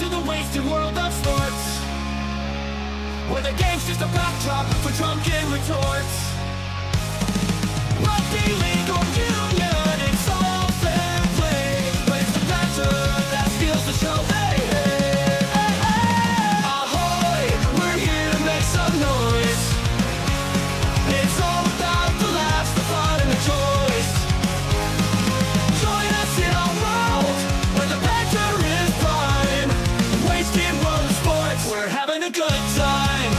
to the wasted world of sports, where the game's just a backdrop for drunken retorts. Rugby league or union, it's all fair play, but it's the banter that steals the show. Hey, hey, hey, hey. Ahoy, we're here to make some noise. It's all about the laughs, the fun, and the joys. Join us in our world, where the banter is prime. Wasted world of sports, we're having a good time.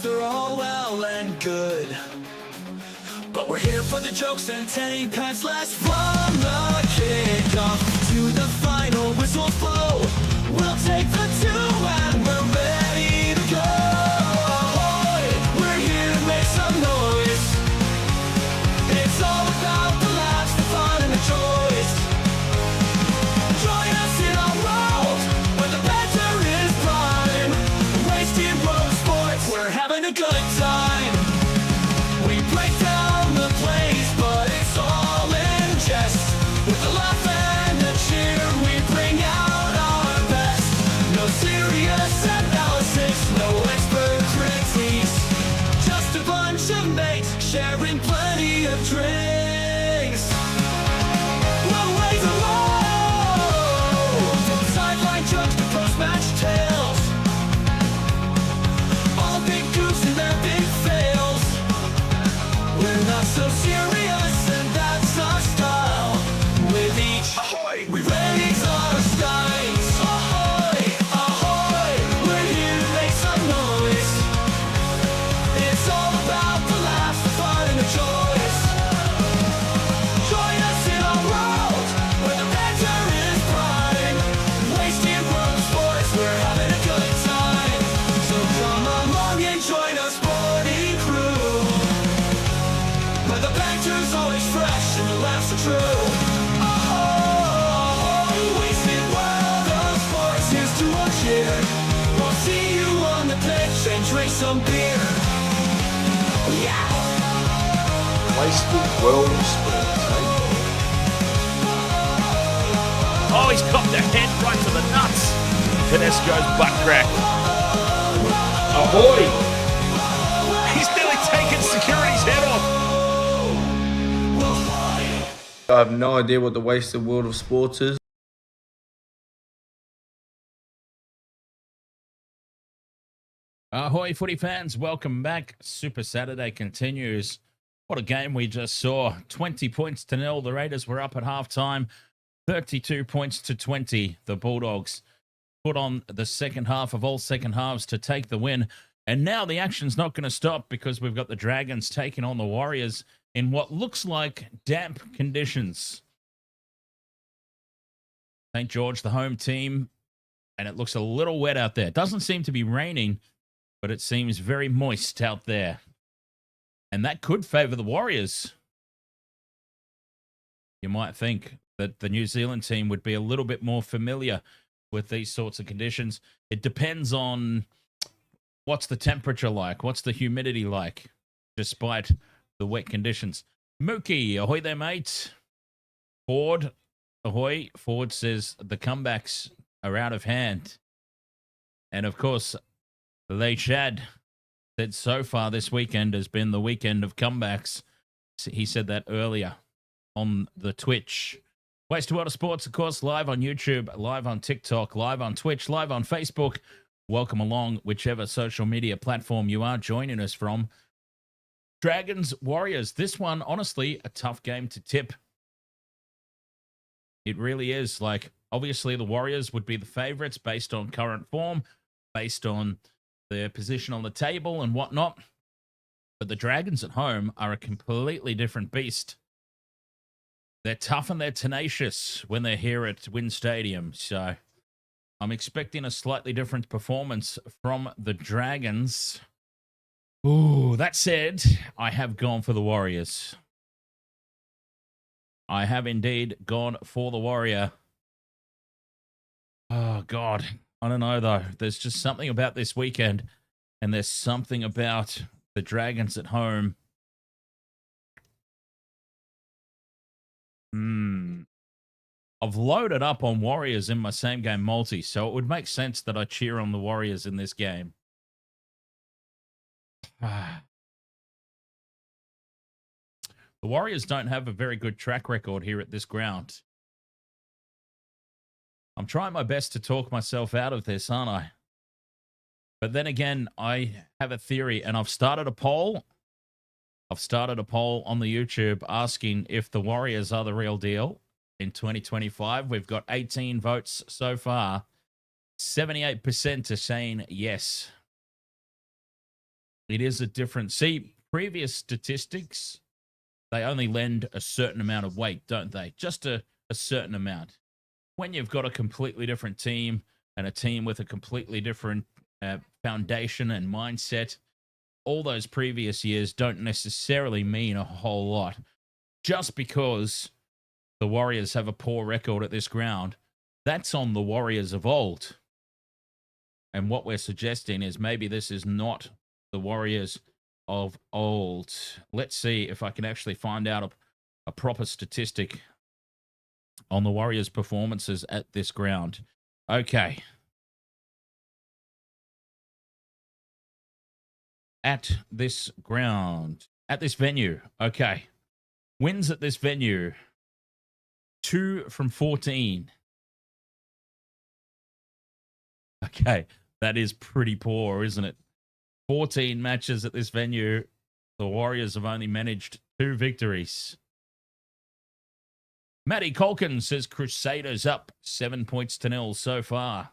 They're all well and good, but we're here for the jokes and 10 pence less. From the kickoff to the final whistles blow, we'll take the two and we're ready to go. Ahoy, we're here to make some noise. It's all about the laughs, the fun, and the joys. Join us in our world, where the banter is prime. Wasted world of sports, we're having a good time. We break down the plays, but it's all in jest. With a laugh and a cheer, we bring out our best. No serious analysis, no expert critiques, just a bunch of mates sharing plenty of drinks. We'll raise a low, from sideline jokes to post-match tales. All big goofs and their big fails. We're not so serious, and that's our style. With each ahoy, we raise our skies. Ahoy, ahoy, we're here to make some noise. It's all about the laughs, the fun, and the joys. Join us in our world, where the banter is prime. Wasted world of sports, we're having a good time. So come along and join our sporty crew, where the banter's always fresh and the laughs are true. Oh, wasted world of sports, here's to our cheer. We'll see you on the pitch and drink some beer. Yeah! Wasted world of sports, eh? Oh, he's copped a head right to the nuts. Tedesco's butt crack. Ahoy! He's nearly taken security's head off. I have no idea what the wasted world of sports is. Ahoy, footy fans. Welcome back. Super Saturday continues. What a game we just saw. 20 points to 0. The Raiders were up at halftime. 32 points to 20. The Bulldogs put on the second half of all second halves to take the win. And now the action's not going to stop, because we've got the Dragons taking on the Warriors in what looks like damp conditions. St. George, the home team, and it looks a little wet out there. It doesn't seem to be raining, but it seems very moist out there. And that could favor the Warriors. You might think that the New Zealand team would be a little bit more familiar with these sorts of conditions. It depends on what's the temperature like, what's the humidity like, despite the wet conditions. Mookie, ahoy there, mate. Ford, ahoy. Ford says the comebacks are out of hand. And of course, Le Chad said so far this weekend has been the weekend of comebacks. He said that earlier on the Twitch. Wasted World of Sports, of course, live on YouTube, live on TikTok, live on Twitch, live on Facebook. Welcome along, whichever social media platform you are joining us from. Dragons, Warriors. This one, honestly, a tough game to tip. It really is. Like, obviously, the Warriors would be the favorites based on current form, based on their position on the table and whatnot. But the Dragons at home are a completely different beast. They're tough and they're tenacious when they're here at Wynn Stadium. So I'm expecting a slightly different performance from the Dragons. Ooh, that said, I have gone for the Warriors. I have indeed gone for the Warrior. Oh, God. I don't know, though. There's just something about this weekend, and there's something about the Dragons at home. I've loaded up on Warriors in my same game multi, so it would make sense that I cheer on the Warriors in this game. The Warriors don't have a very good track record here at this ground. I'm trying my best to talk myself out of this, aren't I? But then again, I have a theory, and I've started a poll. I've started a poll on the YouTube asking if the Warriors are the real deal in 2025. We've got 18 votes so far. 78% are saying yes. It is a different... See, previous statistics, they only lend a certain amount of weight, don't they? Just a certain amount. When you've got a completely different team and a team with a completely different foundation and mindset, all those previous years don't necessarily mean a whole lot. Just because the Warriors have a poor record at this ground, that's on the Warriors of old. And what we're suggesting is maybe this is not the Warriors of old. Let's see if I can actually find out a proper statistic on the Warriors' performances at this ground. Okay. At this ground, at this venue. Okay. Wins at this venue. 2 from 14. Okay. That is pretty poor, isn't it? 14 matches at this venue. The Warriors have only managed 2 victories. Matty Colkin says Crusaders up 7-0 so far.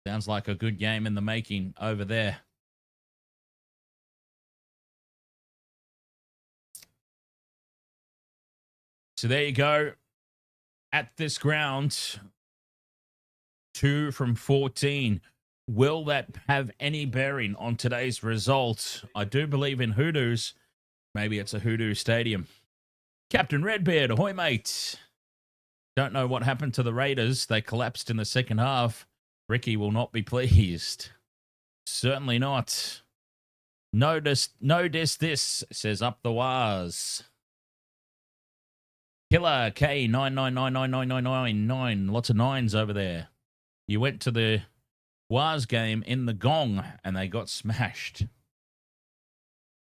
Sounds like a good game in the making over there. So there you go. At this ground, 2 from 14. Will that have any bearing on today's result? I do believe in hoodoos. Maybe it's a hoodoo stadium. Captain Redbeard, ahoy, mate. Don't know what happened to the Raiders. They collapsed in the second half. Ricky will not be pleased. Certainly not. Notice this, says Up the Waz. Killer K9999999. Lots of nines over there. You went to the Waz game in the Gong and they got smashed.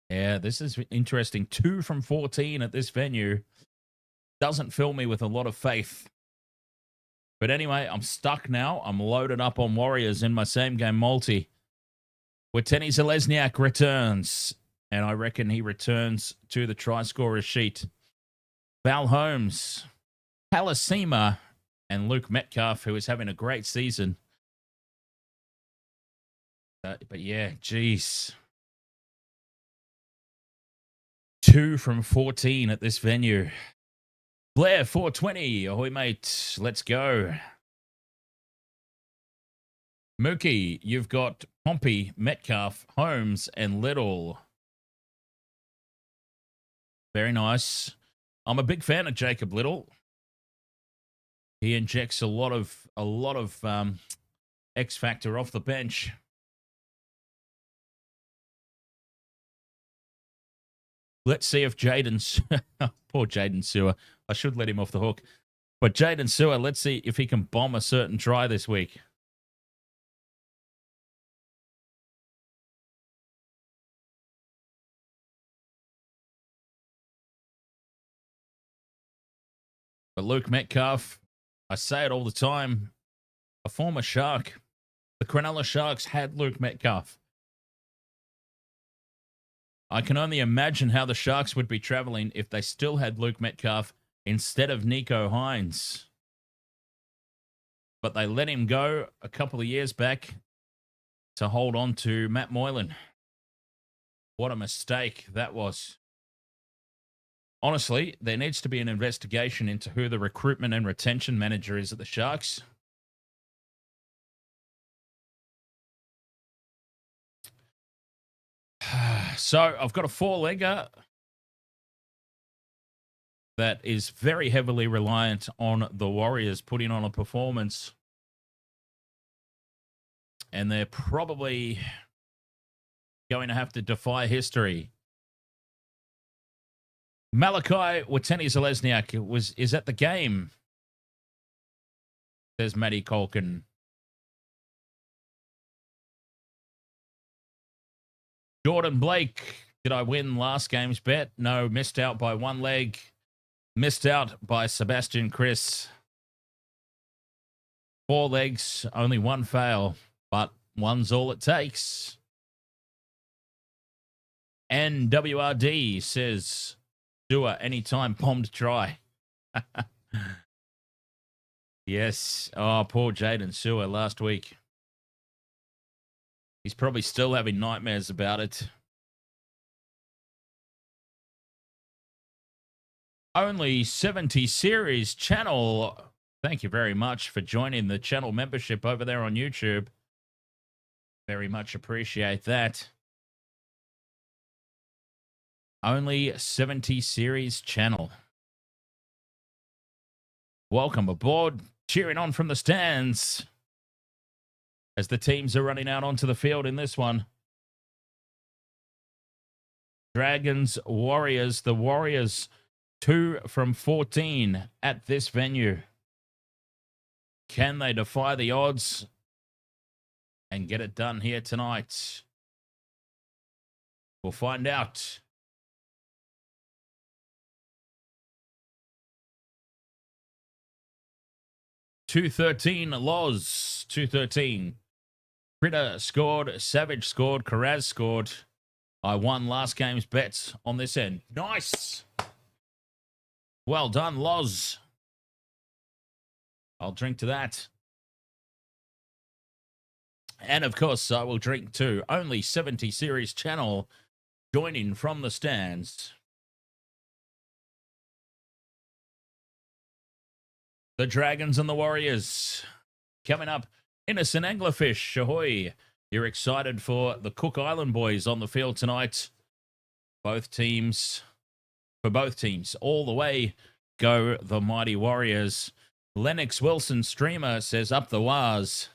Yeah, this is interesting. 2 from 14 at this venue. Doesn't fill me with a lot of faith. But anyway, I'm stuck now. I'm loaded up on Warriors in my same game multi. Watene-Zelezniak returns. And I reckon he returns to the try scorer sheet. Val Holmes, Palasima, and Luke Metcalf, who is having a great season. But yeah, geez. 2 from 14 at this venue. Blair 420. Ahoy, mate. Let's go. Mookie, you've got Pompey, Metcalf, Holmes, and Little. Very nice. I'm a big fan of Jacob Little. He injects a lot of X factor off the bench. Let's see if poor Jaden Sewer. I should let him off the hook. But Jaden Sewer, let's see if he can bomb a certain try this week. But Luke Metcalf, I say it all the time, a former Shark. The Cronulla Sharks had Luke Metcalf. I can only imagine how the Sharks would be traveling if they still had Luke Metcalf instead of Nico Hines. But they let him go a couple of years back to hold on to Matt Moylan. What a mistake that was. Honestly, there needs to be an investigation into who the recruitment and retention manager is at the Sharks. So I've got a 4-legger that is very heavily reliant on the Warriors putting on a performance. And they're probably going to have to defy history. Malachi Watene-Zelezniak is at the game, says Matty Colkin. Jordan Blake, did I win last game's bet? No, missed out by one leg. Missed out by Sebastian Chris. 4 legs, only one fail, but one's all it takes. NWRD says, Dua, anytime bombed try. Yes. Oh, poor Jaden Sewer last week. He's probably still having nightmares about it. Only 70 series channel. Thank you very much for joining the channel membership over there on YouTube. Very much appreciate that. Only 70 series channel. Welcome aboard. Cheering on from the stands as the teams are running out onto the field in this one. Dragons, Warriors. The Warriors 2 from 14 at this venue. Can they defy the odds and get it done here tonight? We'll find out. $2.13 Loz. $2.13. Critter scored. Savage scored. Karaz scored. I won last game's bets on this end. Nice. Well done, Loz. I'll drink to that. And of course, I will drink to Only 70 Series channel joining from the stands. The Dragons and the Warriors. Coming up, Innocent Anglerfish. Ahoy. You're excited for the Cook Island boys on the field tonight. For both teams, all the way go the mighty Warriors. Lennox Wilson streamer says up the Waz.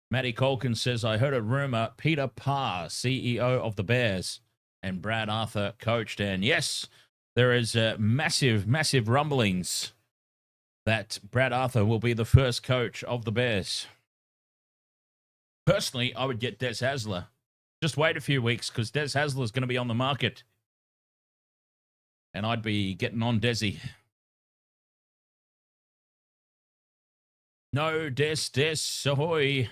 Matty Colkin says, I heard a rumor Peter Parr, CEO of the Bears, and Brad Arthur coached. And yes, there is massive rumblings that Brad Arthur will be the first coach of the Bears. Personally, I would get Des Hasler. Just wait a few weeks because Des Hasler is going to be on the market. And I'd be getting on Desi. No, Des, ahoy.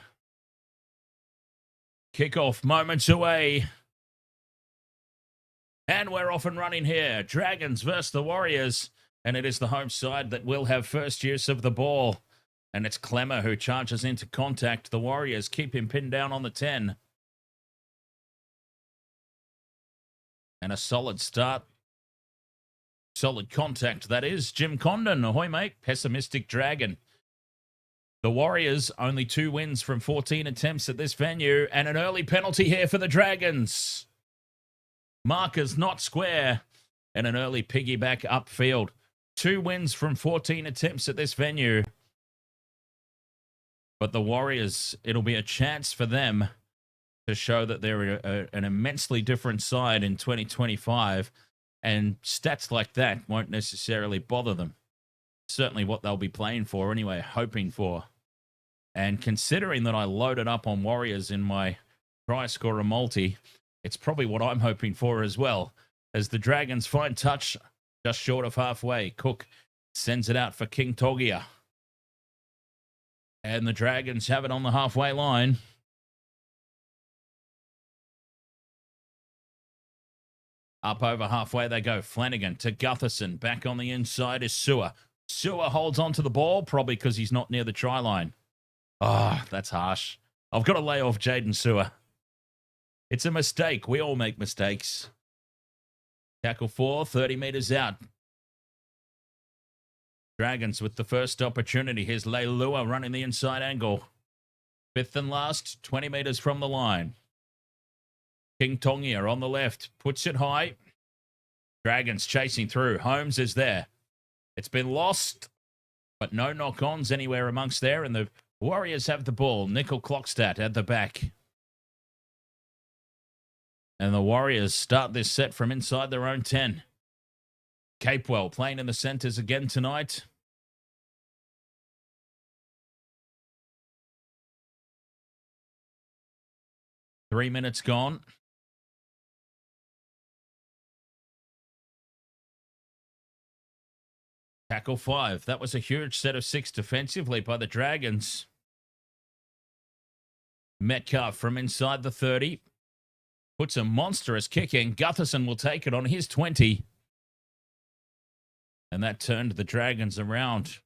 Kickoff moments away. And we're off and running here. Dragons versus the Warriors. And it is the home side that will have first use of the ball. And it's Clemmer who charges into contact. The Warriors keep him pinned down on the 10. And a solid start. Solid contact, that is. Jim Condon, ahoy, mate. Pessimistic Dragon. The Warriors, only 2 wins from 14 attempts at this venue. And an early penalty here for the Dragons. Markers not square. And an early piggyback upfield. 2 wins from 14 attempts at this venue. But the Warriors, it'll be a chance for them to show that they're an immensely different side in 2025. And stats like that won't necessarily bother them. Certainly what they'll be playing for anyway, hoping for. And considering that I loaded up on Warriors in my try scorer multi, it's probably what I'm hoping for as well. As the Dragons find touch just short of halfway. Cook sends it out for King Togia. And the Dragons have it on the halfway line. Up over halfway they go. Flanagan to Gutherson. Back on the inside is Sewer. Sewer holds on to the ball, probably because he's not near the try line. Oh, that's harsh. I've got to lay off Jaden Sewer. It's a mistake. We all make mistakes. Tackle 4, 30 meters out. Dragons with the first opportunity. Here's Leilua running the inside angle. 5th and last, 20 meters from the line. King Tongia on the left, puts it high. Dragons chasing through. Holmes is there. It's been lost, but no knock-ons anywhere amongst there, and the Warriors have the ball. Nickel Clockstat at the back. And the Warriors start this set from inside their own 10. Capewell playing in the centers again tonight. Three minutes gone. Tackle 5. That was a huge set of 6 defensively by the Dragons. Metcalf from inside the 30. Puts a monstrous kick in. Gutherson will take it on his 20. And that turned the Dragons around.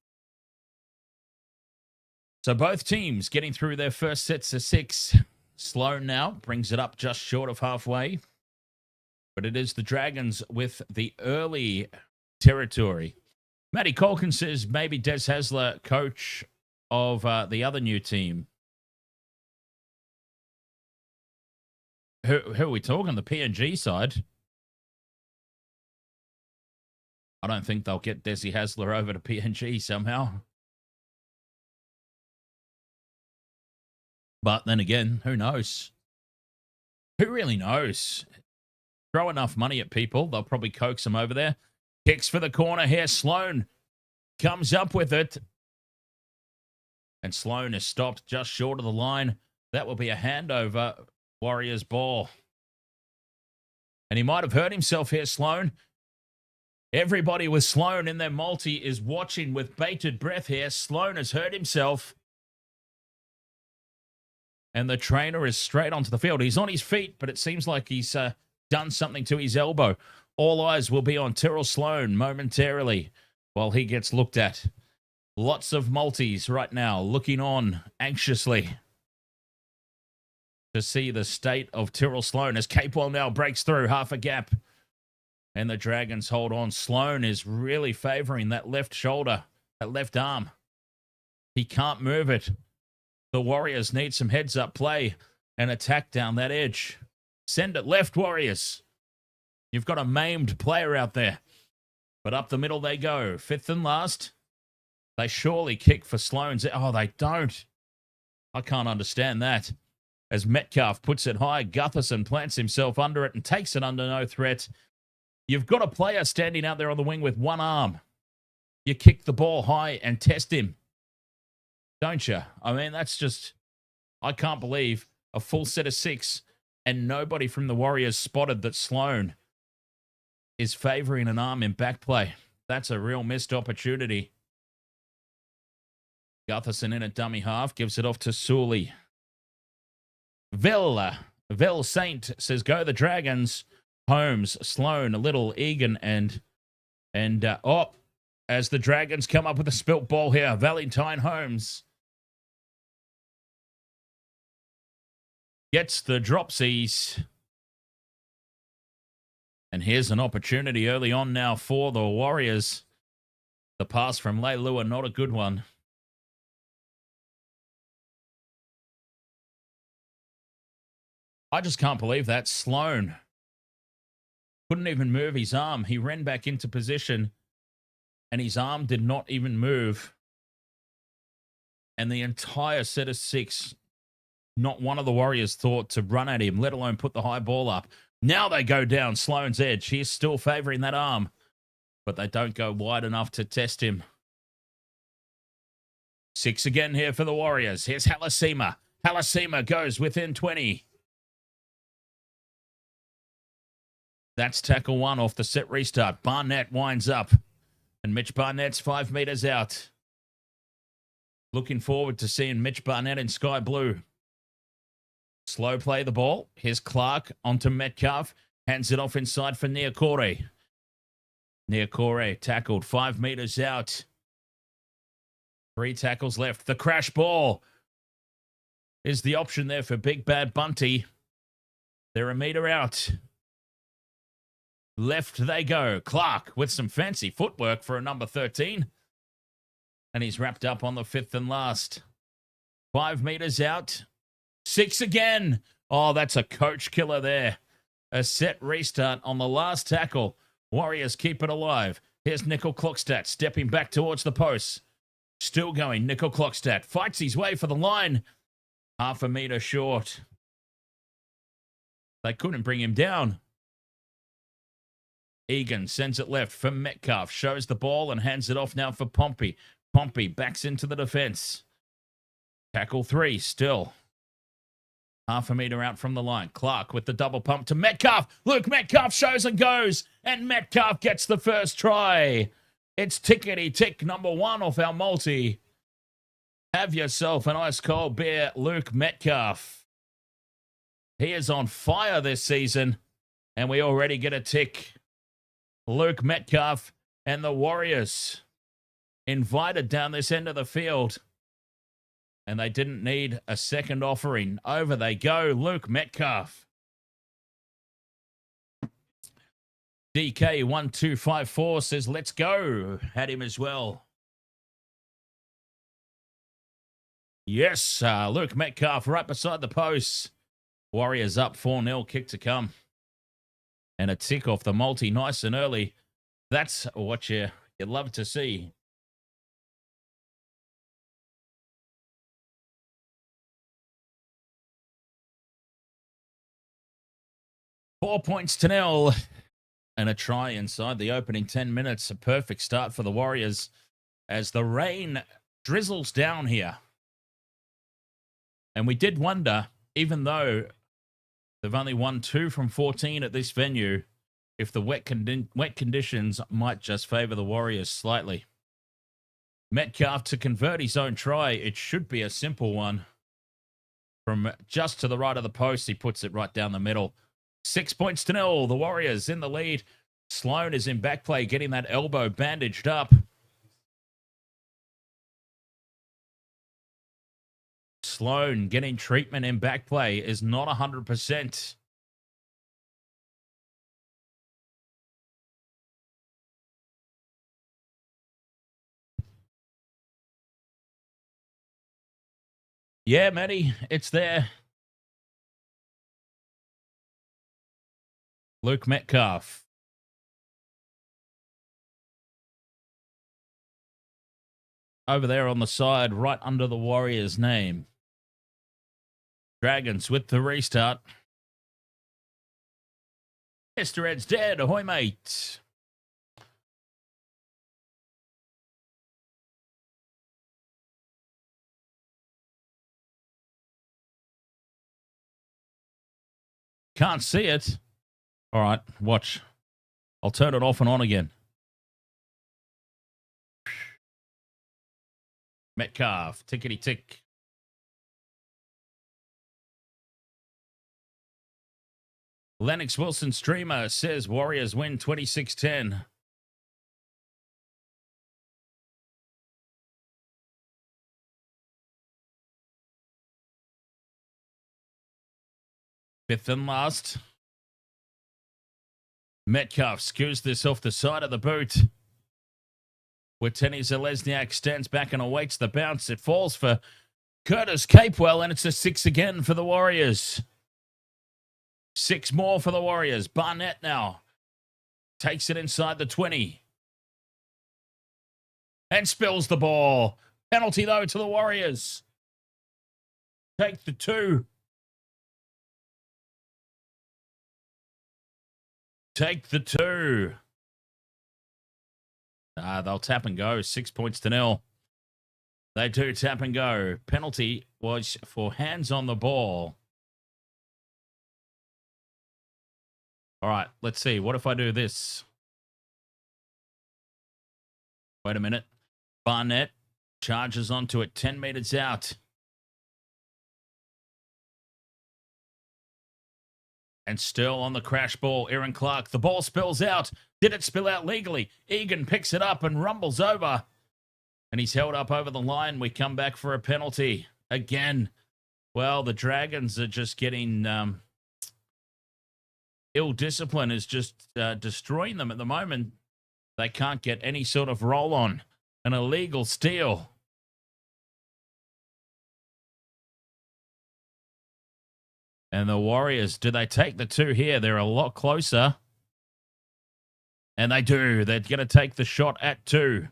So both teams getting through their first sets of 6. Sloan now brings it up just short of halfway. But it is the Dragons with the early territory. Matty Colkin says maybe Des Hasler, coach of the other new team. Who are we talking? The PNG side? I don't think they'll get Desi Hasler over to PNG somehow. But then again, who knows? Who really knows? Throw enough money at people, they'll probably coax them over there. Kicks for the corner here. Sloan comes up with it. And Sloan is stopped just short of the line. That will be a handover. Warriors ball. And he might have hurt himself here, Sloan. Everybody with Sloan in their multi is watching with bated breath here. Sloan has hurt himself. And the trainer is straight onto the field. He's on his feet, but it seems like he's done something to his elbow. All eyes will be on Tyrrell Sloan momentarily while he gets looked at. Lots of multis right now looking on anxiously to see the state of Tyrrell Sloan as Capewell now breaks through half a gap. And the Dragons hold on. Sloan is really favoring that left shoulder, that left arm. He can't move it. The Warriors need some heads-up play and attack down that edge. Send it left, Warriors. You've got a maimed player out there. But up the middle they go. 5th and last. They surely kick for Sloan's. Oh, they don't. I can't understand that. As Metcalf puts it high, Gutherson plants himself under it and takes it under no threat. You've got a player standing out there on the wing with one arm. You kick the ball high and test him. Don't you? I mean, that's just... I can't believe a full set of 6 and nobody from the Warriors spotted that Sloan is favouring an arm in back play. That's a real missed opportunity. Gutherson in at dummy half, gives it off to Sully. Vil Saint says, go the Dragons. Holmes, Sloan, a little Egan, and as the Dragons come up with a spilt ball here, Valentine Holmes gets the dropsies. And here's an opportunity early on now for the Warriors. The pass from Leilua, not a good one. I just can't believe that. Sloan couldn't even move his arm. He ran back into position, and his arm did not even move. And the entire set of 6, not one of the Warriors thought to run at him, let alone put the high ball up. Now they go down Sloan's edge. He's still favouring that arm, but they don't go wide enough to test him. 6 again here for the Warriors. Here's Halasima. Halasima goes within 20. That's tackle 1 off the set restart. Barnett winds up. And Mitch Barnett's 5 meters out. Looking forward to seeing Mitch Barnett in sky blue. Slow play the ball. Here's Clark onto Metcalf. Hands it off inside for Niokore. Niokore tackled 5 meters out. 3 tackles left. The crash ball is the option there for Big Bad Bunty. They're a meter out. Left they go. Clark with some fancy footwork for a number 13. And he's wrapped up on the 5th and last. 5 meters out. 6 again. Oh, that's a coach killer there. A set restart on the last tackle. Warriors keep it alive. Here's Nickel Clockstat stepping back towards the post. Still going. Nickel Clockstat fights his way for the line. Half a meter short. They couldn't bring him down. Egan sends it left for Metcalf. Shows the ball and hands it off now for Pompey. Pompey backs into the defense. Tackle 3 still. Half a meter out from the line. Clark with the double pump to Metcalf. Luke Metcalf shows and goes. And Metcalf gets the first try. It's tickety-tick number 1 off our multi. Have yourself an ice cold beer, Luke Metcalf. He is on fire this season. And we already get a tick. Luke Metcalf and the Warriors invited down this end of the field. And they didn't need a second offering. Over they go. Luke Metcalf. DK1254 says, let's go. Had him as well. Yes, Luke Metcalf right beside the posts. Warriors up 4-0. Kick to come. And a tick off the multi nice and early. That's what you'd love to see. Four points to 0 and a try inside the opening 10 minutes. A perfect start for the Warriors as the rain drizzles down here. And we did wonder, even though they've only won 2 from 14 at this venue, if the wet conditions might just favor the Warriors slightly. Metcalf to convert his own try. It should be a simple one. From just to the right of the post, he puts it right down the middle. 6 points to 0. The Warriors in the lead. Sloan is in back play, getting that elbow bandaged up. Sloan getting treatment in back play is not 100%. Yeah, Matty, it's there. Luke Metcalf. Over there on the side, right under the Warriors' name. Dragons with the restart. Mr. Ed's dead. Ahoy, mate. Can't see it. All right, watch. I'll turn it off and on again. Metcalf, tickety-tick. Lennox Wilson streamer says Warriors win 26-10. Fifth and last. Metcalf skews this off the side of the boot. Watene-Zelezniak stands back and awaits the bounce. It falls for Curtis Capewell, and it's a 6 again for the Warriors. 6 more for the Warriors. Barnett now takes it inside the 20. And spills the ball. Penalty, though, to the Warriors. Take the 2. Take the 2. They'll tap and go. 6 points to 0. They do tap and go. Penalty was for hands on the ball. All right, let's see. What if I do this? Wait a minute. Barnett charges onto it 10 meters out. And still on the crash ball, Aaron Clark. The ball spills out. Did it spill out legally? Egan picks it up and rumbles over. And he's held up over the line. We come back for a penalty. Again. Well, the Dragons are just getting... ill discipline is just destroying them at the moment. They can't get any sort of roll on. An illegal steal. And the Warriors, do they take the 2 here? They're a lot closer. And they do. They're going to take the shot at 2.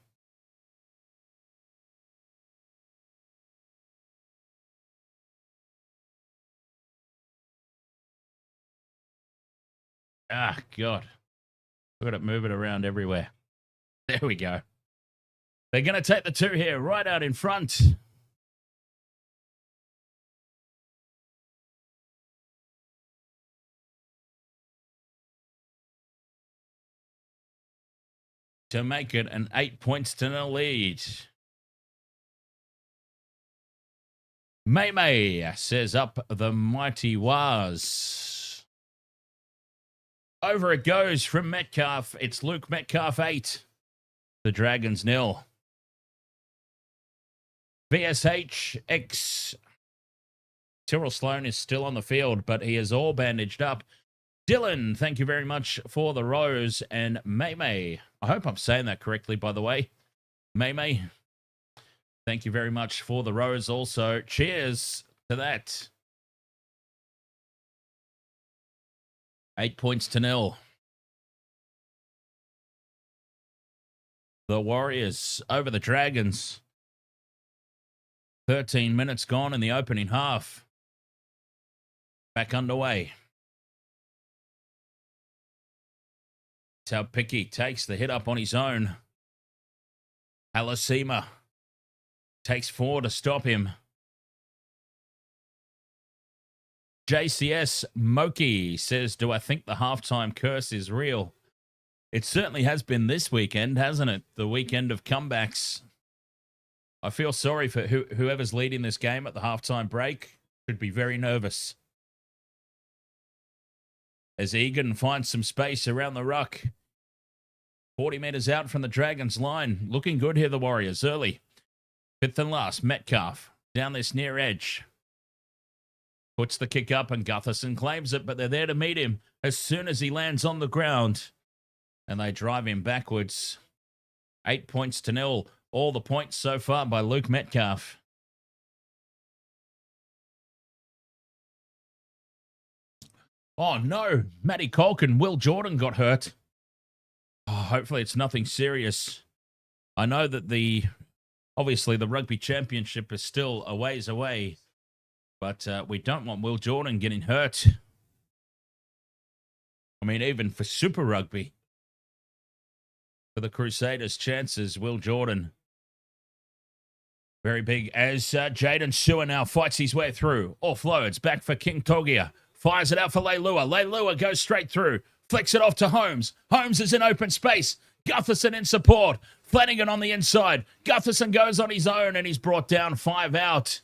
Ah, God. Look at it, move it around everywhere. There we go. They're going to take the 2 here, right out in front. To make it an 8 points to the lead. May says up the mighty Waz. Over it goes from Metcalf. It's Luke Metcalf 8. The Dragons 0. VSH X. Tyrrell Sloan is still on the field, but he is all bandaged up. Dylan, thank you very much for the rose. And May. I hope I'm saying that correctly, by the way. May. Thank you very much for the rose also. Cheers to that. 8 points to 0. The Warriors over the Dragons. 13 minutes gone in the opening half. Back underway. That's how Picky takes the hit up on his own. Alasima takes 4 to stop him. JCS Moki says, do I think the halftime curse is real? It certainly has been this weekend, hasn't it? The weekend of comebacks. I feel sorry for whoever's leading this game at the halftime break. Should be very nervous. As Egan finds some space around the ruck. 40 metres out from the Dragons line. Looking good here, the Warriors, early. 5th and last, Metcalf down this near edge. Puts the kick up and Gutherson claims it, but they're there to meet him as soon as he lands on the ground. And they drive him backwards. 8 points to 0. All the points so far by Luke Metcalf. Oh no, Matty Colkin, Will Jordan got hurt. Oh, hopefully it's nothing serious. I know that obviously the rugby championship is still a ways away, but we don't want Will Jordan getting hurt. I mean, even for Super Rugby, for the Crusaders' chances, Will Jordan. Very big as Jaden Sewer now fights his way through. Offloads back for King Togia. Fires it out for Leilua. Leilua goes straight through. Flicks it off to Holmes. Holmes is in open space. Gutherson in support. Flanagan on the inside. Gutherson goes on his own and he's brought down 5 out.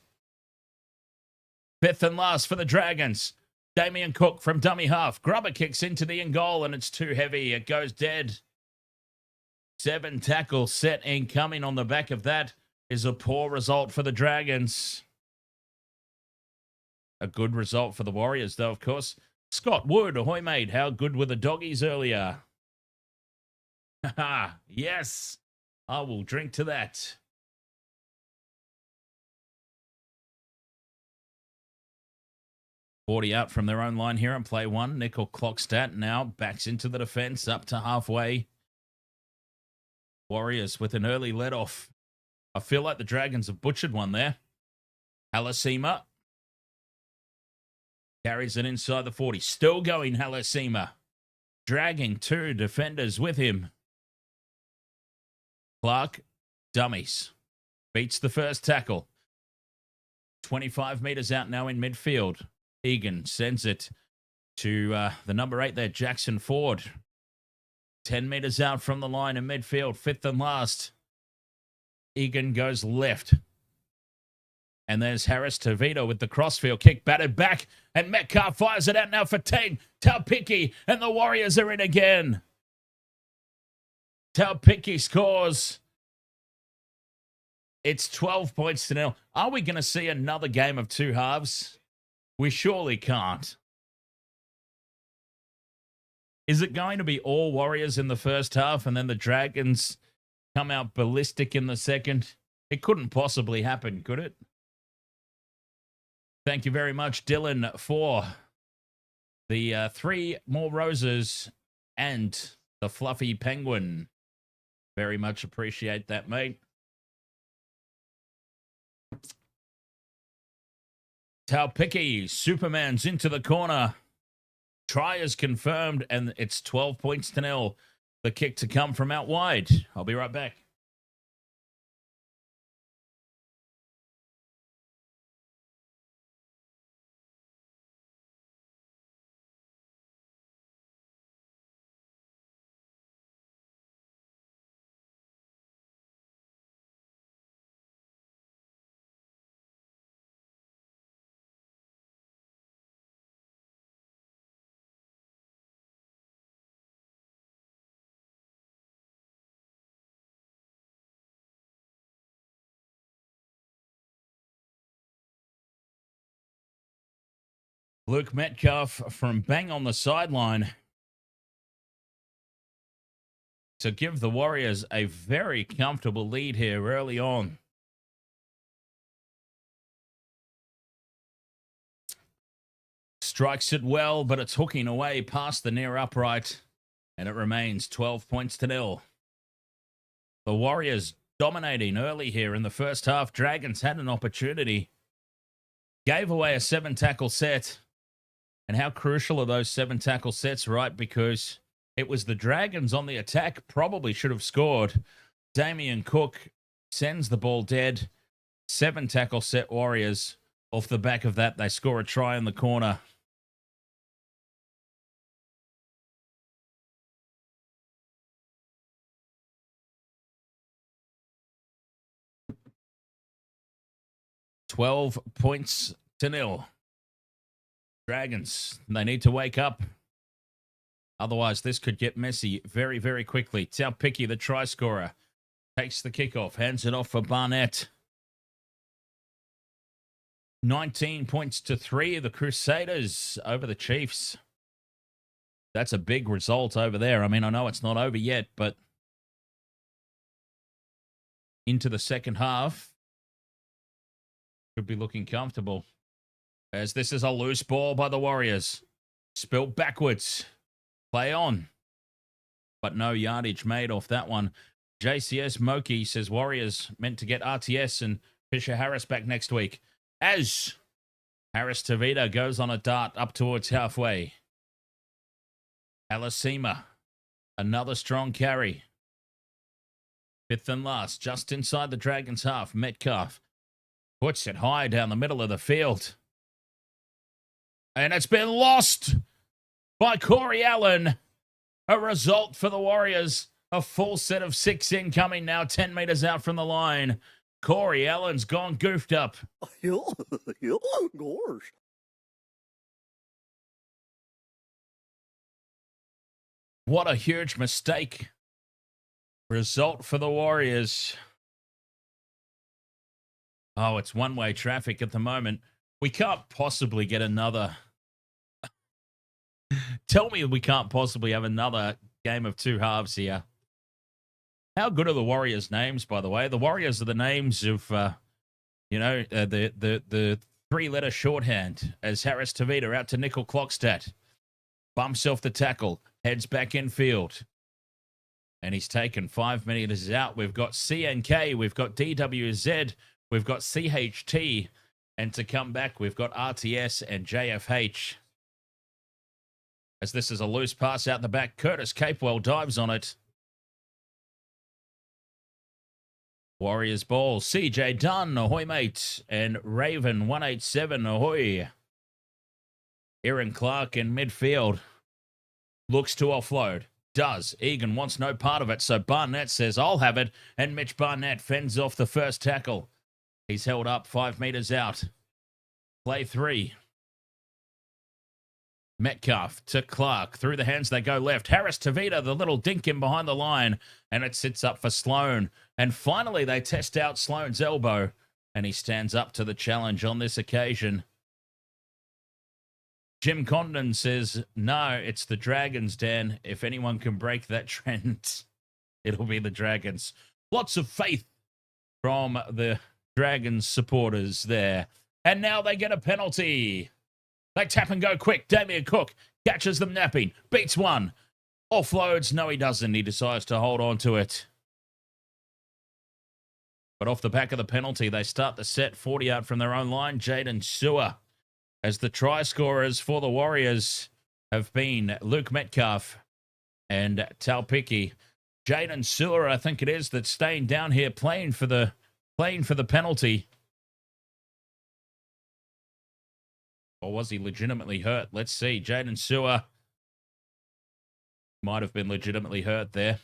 5th and last for the Dragons. Damien Cook from dummy half. Grubber kicks into the in goal and it's too heavy. It goes dead. 7 tackles set incoming on the back of that is a poor result for the Dragons. A good result for the Warriors, though, of course. Scott Wood, ahoy, mate. How good were the doggies earlier? Haha, yes. I will drink to that. $40 out from their own line here on play 1. Nickel Clockstat now backs into the defense up to halfway. Warriors with an early let-off. I feel like the Dragons have butchered one there. Halasima carries it inside the 40. Still going, Halasima. Dragging 2 defenders with him. Clark, dummies. Beats the first tackle. 25 metres out now in midfield. Egan sends it to the number 8 there, Jackson Ford. 10 metres out from the line in midfield. 5th and last. Egan goes left. And there's Harris Tavito with the crossfield kick batted back. And Metcalf fires it out now for 10. Taupiki and the Warriors are in again. Taupiki scores. It's 12 points to 0. Are we going to see another game of 2 halves? We surely can't. Is it going to be all Warriors in the first half and then the Dragons come out ballistic in the second? It couldn't possibly happen, could it? Thank you very much, Dylan, for the 3 more roses and the fluffy penguin. Very much appreciate that, mate. Taupiki, Superman's into the corner. Try is confirmed, and it's 12 points to nil. The kick to come from out wide. I'll be right back. Luke Metcalf from bang on the sideline to give the Warriors a very comfortable lead here early on. Strikes it well, but it's hooking away past the near upright, and it remains 12 points to nil. The Warriors dominating early here in the first half. Dragons had an opportunity, gave away a 7-tackle set. And how crucial are those 7-tackle sets, right? Because it was the Dragons on the attack, probably should have scored. Damien Cook sends the ball dead. 7-tackle set Warriors. Off the back of that, they score a try in the corner. $12 points to nil. Dragons, they need to wake up. Otherwise, this could get messy very, very quickly. Tau Picky, the try scorer, takes the kickoff, hands it off for Barnett. 19 points to 3. The Crusaders over the Chiefs. That's a big result over there. I mean, I know it's not over yet, but into the second half, could be looking comfortable. As this is a loose ball by the Warriors. Spilt backwards. Play on. But no yardage made off that one. JCS Moki says Warriors meant to get RTS and Fisher Harris back next week. As Harris Tavita goes on a dart up towards halfway. Alasima. Another strong carry. Fifth and last. Just inside the Dragons' half. Metcalf puts it high down the middle of the field. And it's been lost by Corey Allen. A result for the Warriors. A full set of 6 incoming now, 10 meters out from the line. Corey Allen's gone goofed up. Gosh. What a huge mistake. Result for the Warriors. Oh, it's one-way traffic at the moment. We can't possibly get another. Tell me we can't possibly have another game of 2 halves here. How good are the Warriors' names, by the way? The Warriors are the names of, the 3-letter shorthand. As Harris Tavita out to Nickel Clockstadt. Bumps off the tackle. Heads back in field. And he's taken 5 meters out. We've got CNK. We've got DWZ. We've got CHT. And to come back, we've got RTS and JFH. As this is a loose pass out the back, Curtis Capewell dives on it. Warriors ball, CJ Dunn, ahoy mate, and Raven 187, ahoy. Aaron Clark in midfield. Looks to offload. Does. Egan wants no part of it, so Barnett says, I'll have it, and Mitch Barnett fends off the first tackle. He's held up 5 meters out. Play 3. Metcalf to Clark. Through the hands they go left. Harris Tavita, the little dink in behind the line. And it sits up for Sloan. And finally they test out Sloan's elbow. And he stands up to the challenge on this occasion. Jim Condon says, no, it's the Dragons, Dan. If anyone can break that trend, it'll be the Dragons. Lots of faith from the Dragons supporters there. And now they get a penalty. They tap and go quick. Damien Cook catches them napping. Beats one. Offloads. No, he doesn't. He decides to hold on to it. But off the back of the penalty, they start the set 40 out from their own line. Jaden Sewer as the try scorers for the Warriors. have been Luke Metcalf and Talpicki. Jaden Sewer, I think it is, that's staying down here playing for the penalty. Or was he legitimately hurt? Let's see. Jaden Sewer might have been legitimately hurt there.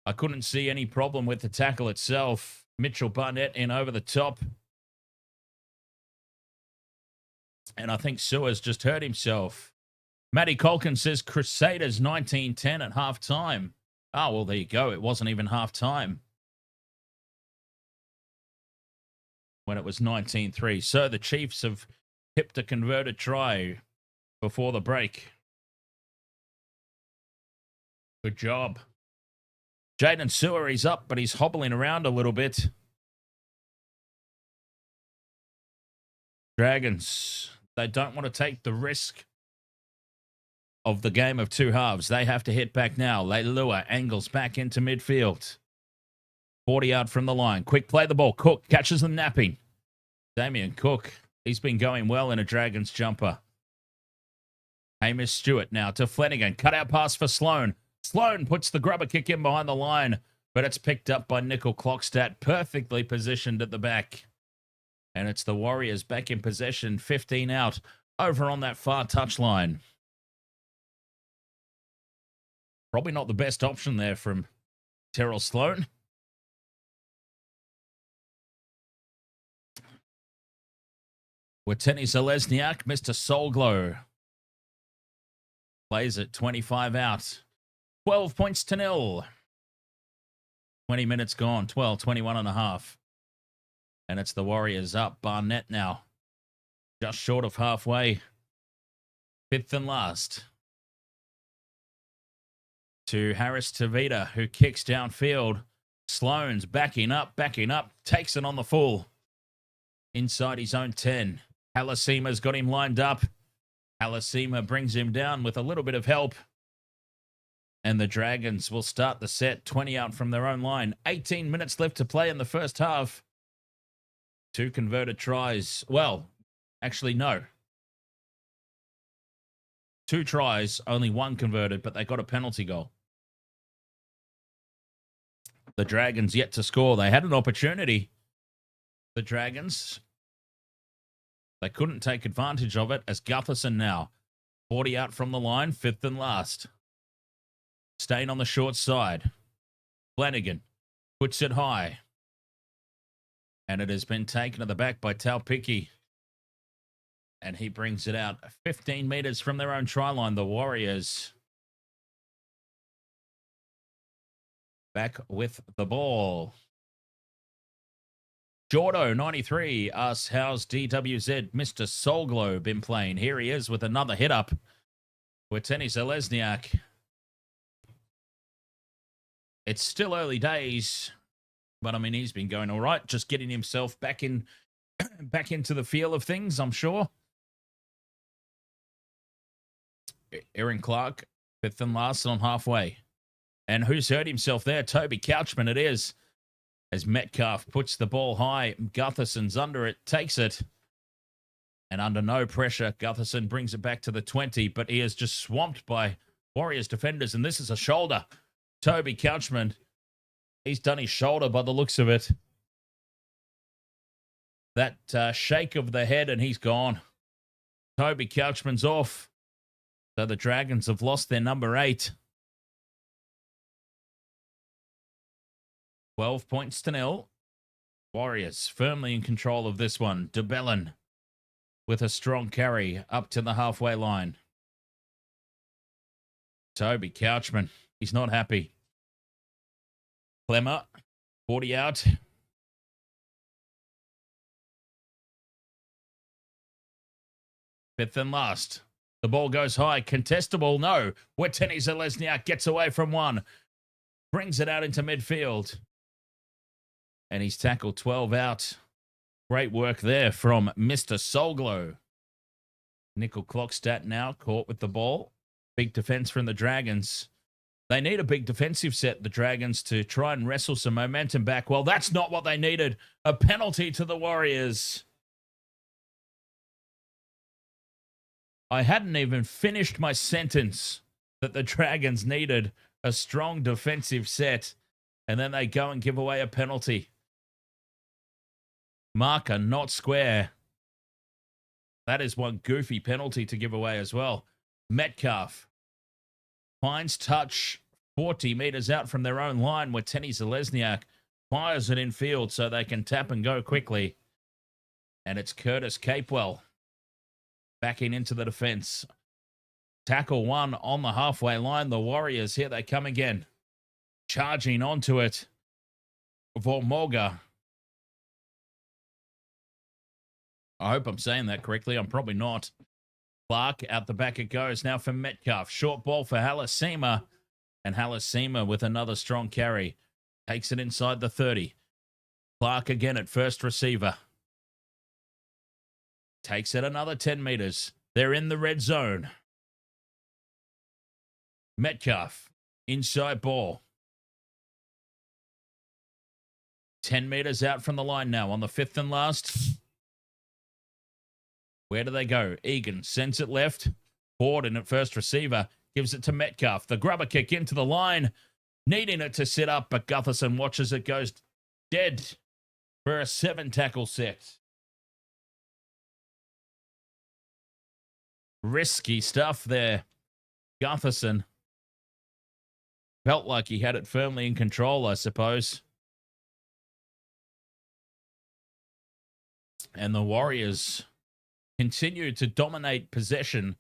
I couldn't see any problem with the tackle itself. Mitchell Barnett in over the top. And I think Sewer's just hurt himself. Matty Colkin says Crusaders 19-10 at halftime. Oh, well, there you go. It wasn't even halftime when it was 19-3. So the Chiefs have hipped a converted try before the break. Good job. Jaden Sewer, he's up, but he's hobbling around a little bit. Dragons, they don't want to take the risk of the game of two halves. They have to hit back now. Leilua angles back into midfield. 40 out from the line. Quick play the ball. Cook catches them napping. Damien Cook, he's been going well in a Dragons jumper. Hamish Stewart now to Flanagan. Cut out pass for Sloan. Sloan puts the grubber kick in behind the line, but it's picked up by Nickel Clockstadt, perfectly positioned at the back. And it's the Warriors back in possession, 15 out, over on that far touchline. Probably not the best option there from Terrell Sloan. Watene-Zelezniak, Mr. Soulglow. Plays at 25 out. 12 points to 0. 20 minutes gone. 21 and a half. And it's the Warriors up. Barnett now. Just short of halfway. Fifth and last. To Harris Tavita, who kicks downfield. Sloan's backing up. Takes it on the full. Inside his own 10. Halasima's got him lined up. Halasima brings him down with a little bit of help. And the Dragons will start the set 20 out from their own line. 18 minutes left to play in the first half. 2 converted tries. Well, actually, no. 2 tries, only 1 converted, but they got a penalty goal. The Dragons yet to score. They had an opportunity. The Dragons, they couldn't take advantage of it, as Gutherson now 40 out from the line, 5th and last. Staying on the short side. Flanagan puts it high. And it has been taken to the back by Talpicki. And he brings it out 15 meters from their own try line. The Warriors back with the ball. Jordo, 93, asks, how's DWZ Mr. Soulglow been playing? Here he is with another hit up. Watene-Zelezniak. It's still early days, but I mean, he's been going all right, just getting himself back into the feel of things, I'm sure. Aaron Clark, 5th and last on halfway. And who's hurt himself there? Toby Couchman, it is. As Metcalf puts the ball high, Gutherson's under it, takes it. And under no pressure, Gutherson brings it back to the 20, but he is just swamped by Warriors defenders, and this is a shoulder. Toby Couchman, he's done his shoulder by the looks of it. That shake of the head, and he's gone. Toby Couchman's off. So the Dragons have lost their number 8. 12 points to 0. Warriors firmly in control of this one. DeBellin with a strong carry up to the halfway line. Toby Couchman, he's not happy. Clemmer, 40 out. Fifth and last. The ball goes high. Contestable, no. Watene-Zelezniak gets away from one. Brings it out into midfield. And he's tackled 12 out. Great work there from Mr. Soulglow. Nickel Clockstadt now caught with the ball. Big defense from the Dragons. They need a big defensive set, the Dragons, to try and wrestle some momentum back. Well, that's not what they needed. A penalty to the Warriors. I hadn't even finished my sentence that the Dragons needed a strong defensive set, and then they go and give away a penalty. Marker not square. That is one goofy penalty to give away as well. Metcalf finds touch 40 meters out from their own line. Watene-Zelezniak fires it in field so they can tap and go quickly. And it's Curtis Capewell backing into the defense. Tackle one on the halfway line. The Warriors, here they come again. Charging onto it. Vormorga. I hope I'm saying that correctly. I'm probably not. Clark, out the back it goes. Now for Metcalf. Short ball for Halasima. And Halasima with another strong carry. Takes it inside the 30. Clark again at first receiver. Takes it another 10 meters. They're in the red zone. Metcalf. Inside ball. 10 meters out from the line now on the 5th and last. Where do they go? Egan sends it left. Ford in at first receiver. Gives it to Metcalf. The grubber kick into the line. Needing it to sit up, but Gutherson watches it goes dead for a 7-tackle set. Risky stuff there. Gutherson felt like he had it firmly in control, I suppose. And the Warriors continue to dominate possession.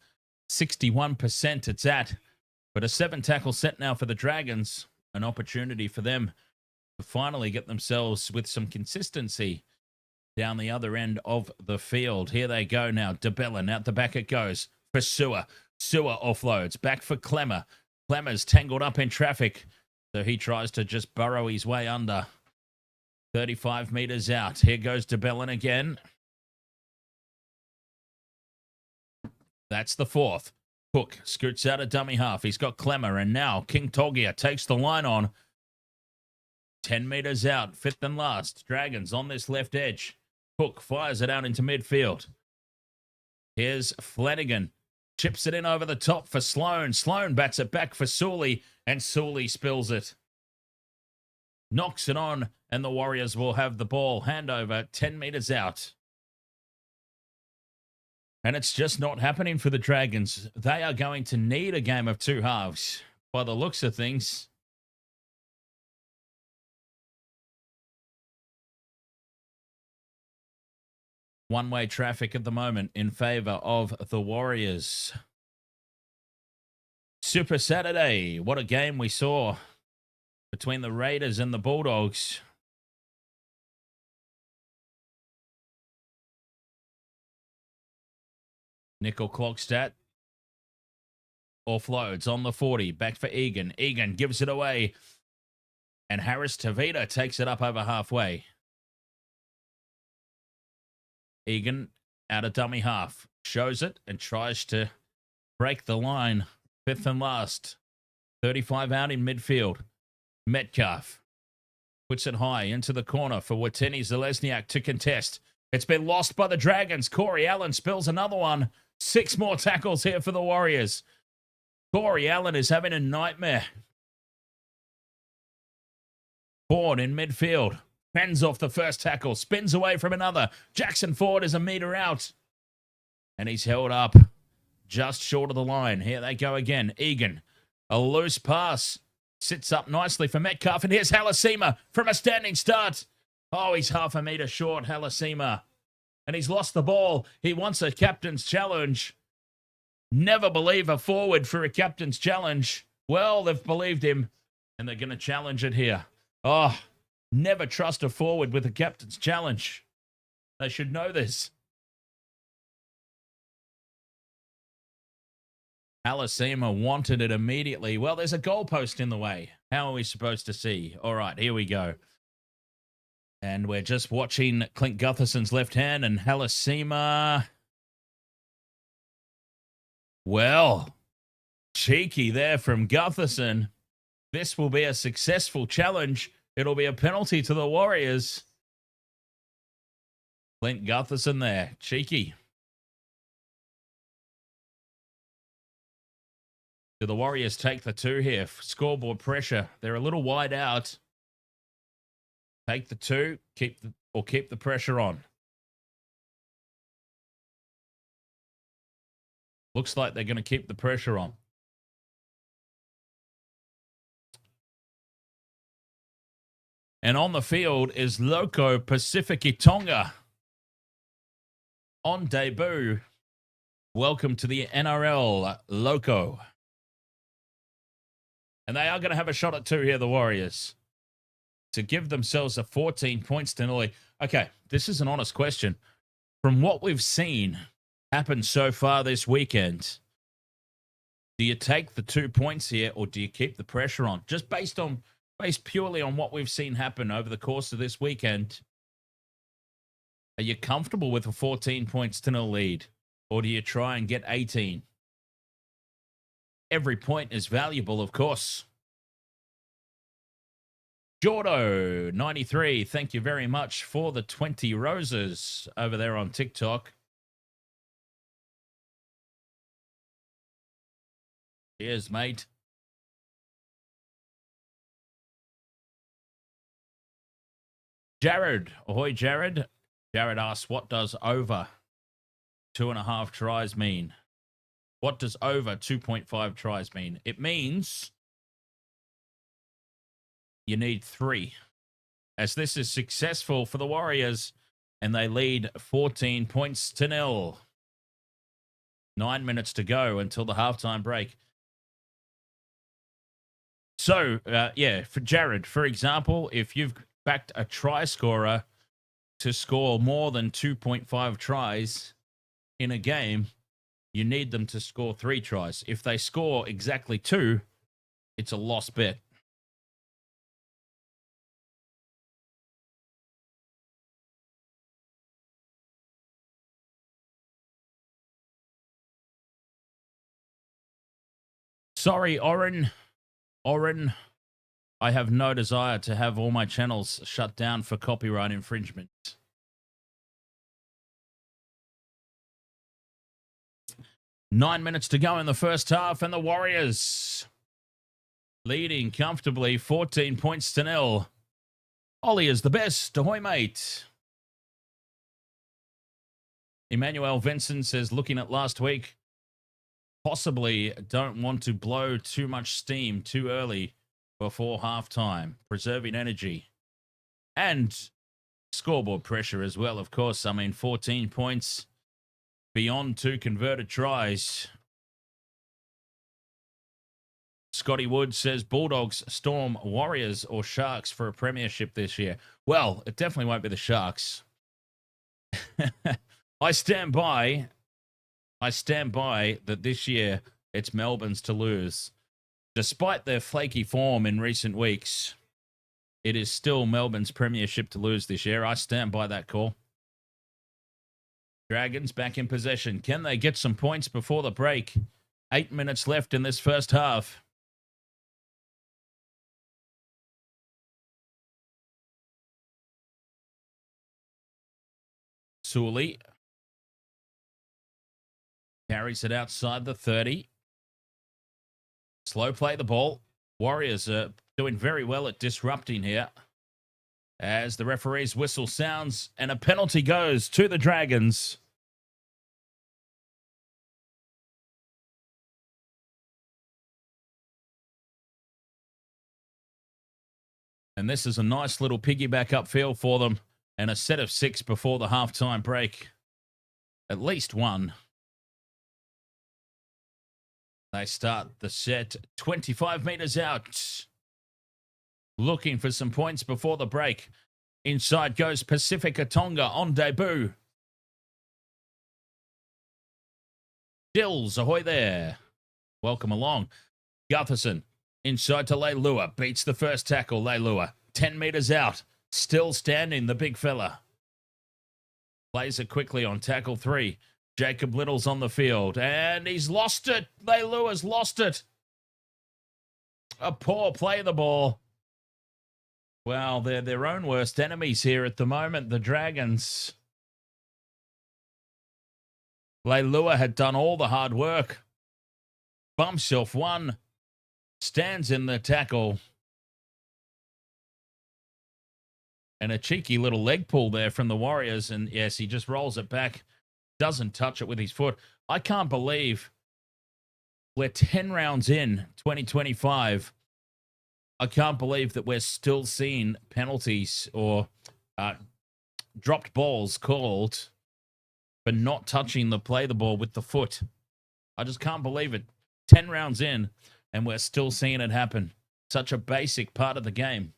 61% it's at. But a 7-tackle set now for the Dragons. An opportunity for them to finally get themselves with some consistency down the other end of the field. Here they go now. DeBellin out the back it goes for Sewer. Sewer offloads. Back for Clemmer. Clemmer's tangled up in traffic. So he tries to just burrow his way under. 35 meters out. Here goes DeBellin again. That's the 4th. Cook scoots out a dummy half. He's got Clemmer, and now King Togia takes the line on. 10 meters out, 5th and last. Dragons on this left edge. Cook fires it out into midfield. Here's Flanagan. Chips it in over the top for Sloan. Sloan bats it back for Sully, and Sully spills it. Knocks it on, and the Warriors will have the ball. Handover 10 meters out. And it's just not happening for the Dragons. They are going to need a game of 2 halves by the looks of things. One-way traffic at the moment in favor of the Warriors. Super Saturday. What a game we saw between the Raiders and the Bulldogs. Nickel clock stat. Offloads on the 40. Back for Egan. Egan gives it away. And Harris Tavita takes it up over halfway. Egan out of dummy half. Shows it and tries to break the line. 5th and last. 35 out in midfield. Metcalf puts it high into the corner for Watene-Zelezniak to contest. It's been lost by the Dragons. Corey Allen spills another one. 6 more tackles here for the Warriors. Corey Allen is having a nightmare. Ford in midfield. Fends off the first tackle. Spins away from another. Jackson Ford is a meter out. And he's held up just short of the line. Here they go again. Egan. A loose pass. Sits up nicely for Metcalf. And here's Halasima from a standing start. Oh, he's half a meter short, Halasima. And he's lost the ball. He wants a captain's challenge. Never believe a forward for a captain's challenge. Well, they've believed him, and they're going to challenge it here. Oh, never trust a forward with a captain's challenge. They should know this. Halasima wanted it immediately. Well, there's a goalpost in the way. How are we supposed to see? All right, here we go. And we're just watching Clint Gutherson's left hand and Halasima. Well, cheeky there from Gutherson. This will be a successful challenge. It'll be a penalty to the Warriors. Clint Gutherson there. Cheeky. Do the Warriors take the 2 here? Scoreboard pressure. They're a little wide out. Take the 2, keep the pressure on. Looks like they're going to keep the pressure on. And on the field is Loco Pacific Tonga. On debut. Welcome to the NRL, Loco. And they are going to have a shot at 2 here, the Warriors, to give themselves a 14 points to nil. Okay, this is an honest question. From what we've seen happen so far this weekend, do you take the 2 points here or do you keep the pressure on? Just based purely on what we've seen happen over the course of this weekend, are you comfortable with a 14 points to nil lead or do you try and get 18? Every point is valuable, of course. Jordo, 93, thank you very much for the 20 roses over there on TikTok. Cheers, mate. Jared, ahoy, Jared. Jared asks, what does over 2.5 tries mean? What does over 2.5 tries mean? It means you need 3. As this is successful for the Warriors, and they lead 14 points to nil. 9 minutes to go until the halftime break. So, for Jared, for example, if you've backed a try scorer to score more than 2.5 tries in a game, you need them to score 3 tries. If they score exactly 2, it's a lost bet. Sorry, Oren, I have no desire to have all my channels shut down for copyright infringement. Nine minutes to go in the first half, and the Warriors leading comfortably, 14 points to nil. Ollie is the best. Ahoy, mate. Emmanuel Vincent says, looking at last week, possibly don't want to blow too much steam too early before halftime, preserving energy. And scoreboard pressure as well, of course. I mean, 14 points beyond 2 converted tries. Scotty Wood says, Bulldogs, Storm, Warriors, or Sharks for a premiership this year. Well, it definitely won't be the Sharks. I stand by that this year it's Melbourne's to lose. Despite their flaky form in recent weeks, it is still Melbourne's premiership to lose this year. I stand by that call. Dragons back in possession. Can they get some points before the break? 8 minutes left in this first half. Sully carries it outside the 30. Slow play the ball. Warriors are doing very well at disrupting here. As the referee's whistle sounds and a penalty goes to the Dragons. And this is a nice little piggyback upfield for them. And a set of 6 before the halftime break. At least one. They start the set 25 meters out. Looking for some points before the break. Inside goes Pacifica Tonga on debut. Dills, ahoy there. Welcome along. Gutherson inside to Leilua. Beats the first tackle, Leilua. 10 meters out. Still standing, the big fella. Plays it quickly on tackle 3. Jacob Little's on the field. And he's lost it. Leilua's lost it. A poor play of the ball. Well, they're their own worst enemies here at the moment, the Dragons. Leilua had done all the hard work. bumps off one, stands in the tackle. And a cheeky little leg pull there from the Warriors. And yes, he just rolls it back, doesn't touch it with his foot. I can't believe we're 10 rounds in 2025. I can't believe that we're still seeing penalties or dropped balls called for not touching the ball with the foot. I just can't believe it. 10 rounds in, and we're still seeing it happen. Such a basic part of the game.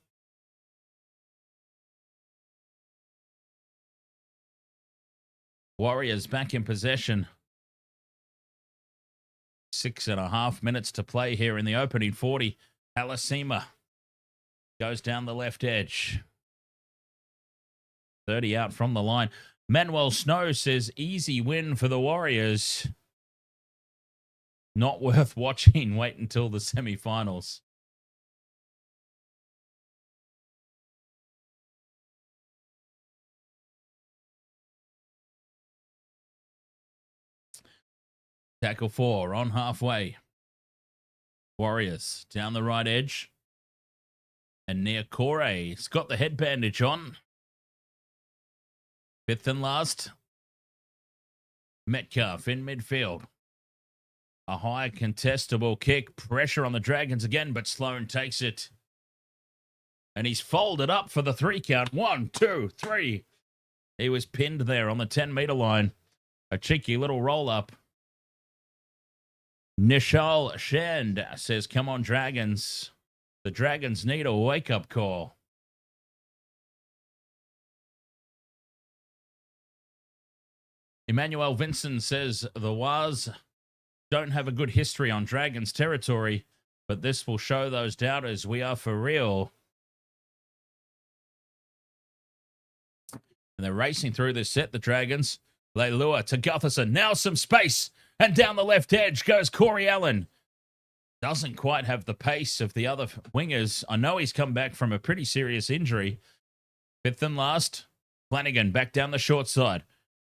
Warriors back in possession. 6.5 minutes to play here in the opening 40. Halasima goes down the left edge. 30 out from the line. Manuel Snow says, easy win for the Warriors. Not worth watching. Wait until the semifinals. Tackle 4 on halfway. Warriors down the right edge. And Niakore's got the head bandage on. Fifth and last. Metcalf in midfield. A high contestable kick. Pressure on the Dragons again, but Sloan takes it. And he's folded up for the 3 count. 1, 2, 3. He was pinned there on the 10-meter line. A cheeky little roll-up. Nishal Shand says, come on, Dragons. The Dragons need a wake-up call. Emmanuel Vincent says, the Waz don't have a good history on Dragons territory, but this will show those doubters we are for real. And they're racing through this set, the Dragons. Leilua to Gutherson. Now some space. And down the left edge goes Corey Allen. Doesn't quite have the pace of the other wingers. I know he's come back from a pretty serious injury. Fifth and last. Flanagan back down the short side.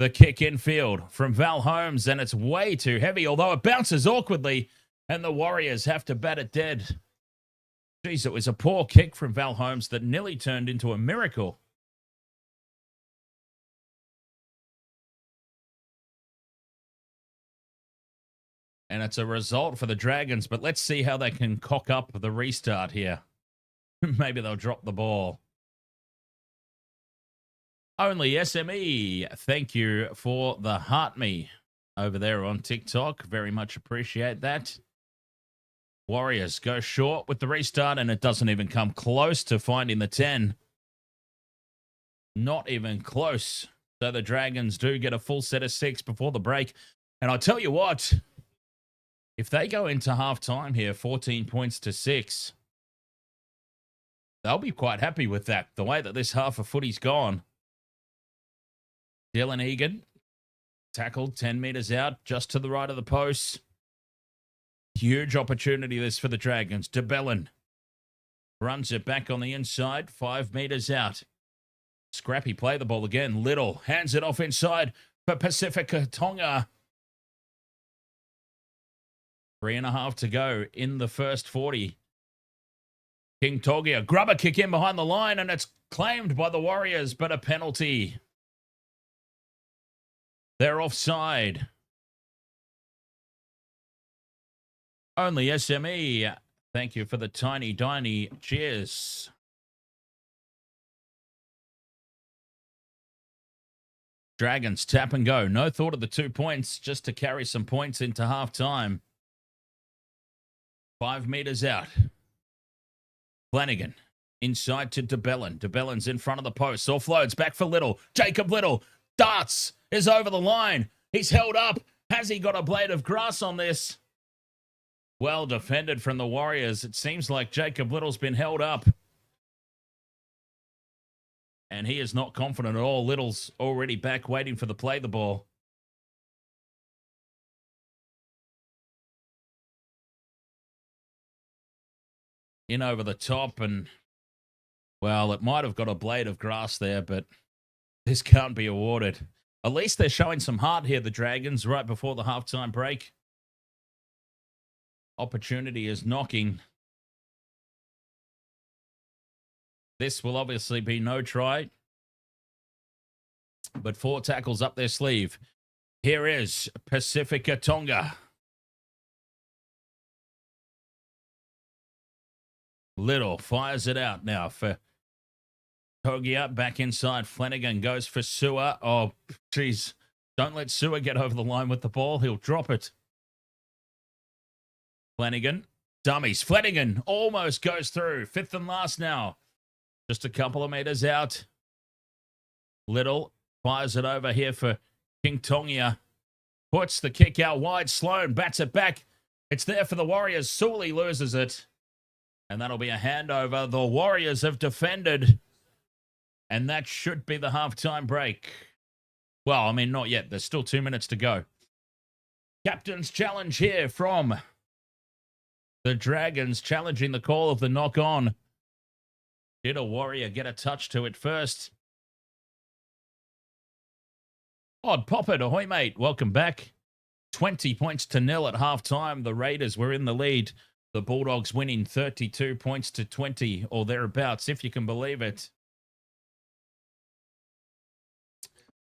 The kick infield from Val Holmes, and it's way too heavy, although it bounces awkwardly, and the Warriors have to bat it dead. Jeez, it was a poor kick from Val Holmes that nearly turned into a miracle. And it's a result for the Dragons, but let's see how they can cock up the restart here. Maybe they'll drop the ball. Only SME, thank you for the heart me over there on TikTok. Very much appreciate that. Warriors go short with the restart, and it doesn't even come close to finding the 10. Not even close. So the Dragons do get a full set of 6 before the break. And I'll tell you what, if they go into halftime here, 14 points to 6, they'll be quite happy with that, the way that this half of footy's gone. Dylan Egan, tackled 10 meters out, just to the right of the post. Huge opportunity this for the Dragons. DeBellin runs it back on the inside, 5 meters out. Scrappy play the ball again. Little hands it off inside for Pacifica Tonga. 3.5 to go in the first 40. King Togia, grubber kick in behind the line, and it's claimed by the Warriors, but a penalty. They're offside. Only SME. Thank you for the tiny cheers. Dragons tap and go. No thought of the 2 points, just to carry some points into halftime. 5 meters out. Flanagan inside to DeBellin. DeBellin's in front of the post. Offloads back for Little. Jacob Little darts. Is over the line. He's held up. Has he got a blade of grass on this? Well defended from the Warriors. It seems like Jacob Little's been held up. And he is not confident at all. Little's already back waiting for the play the ball. In over the top, and well, it might have got a blade of grass there, but this can't be awarded. At least they're showing some heart here, the Dragons, right before the halftime break. Opportunity is knocking. This will obviously be no try, but 4 tackles up their sleeve. Here is Pacifica Tonga. Little fires it out now for Togia. Back inside. Flanagan goes for Sewer. Oh, geez. Don't let Sewer get over the line with the ball. He'll drop it. Flanagan. Dummies. Flanagan almost goes through. 5th and last now. Just a couple of meters out. Little fires it over here for King Tongia. Puts the kick out wide. Sloan bats it back. It's there for the Warriors. Sully loses it. And that'll be a handover. The Warriors have defended. And that should be the halftime break. Well, I mean, not yet. There's still 2 minutes to go. Captain's challenge here from the Dragons, challenging the call of the knock-on. Did a Warrior get a touch to it first? Odd Poppet, ahoy, mate. Welcome back. 20 points to 0 at halftime. The Raiders were in the lead. The Bulldogs winning 32 points to 20 or thereabouts, if you can believe it.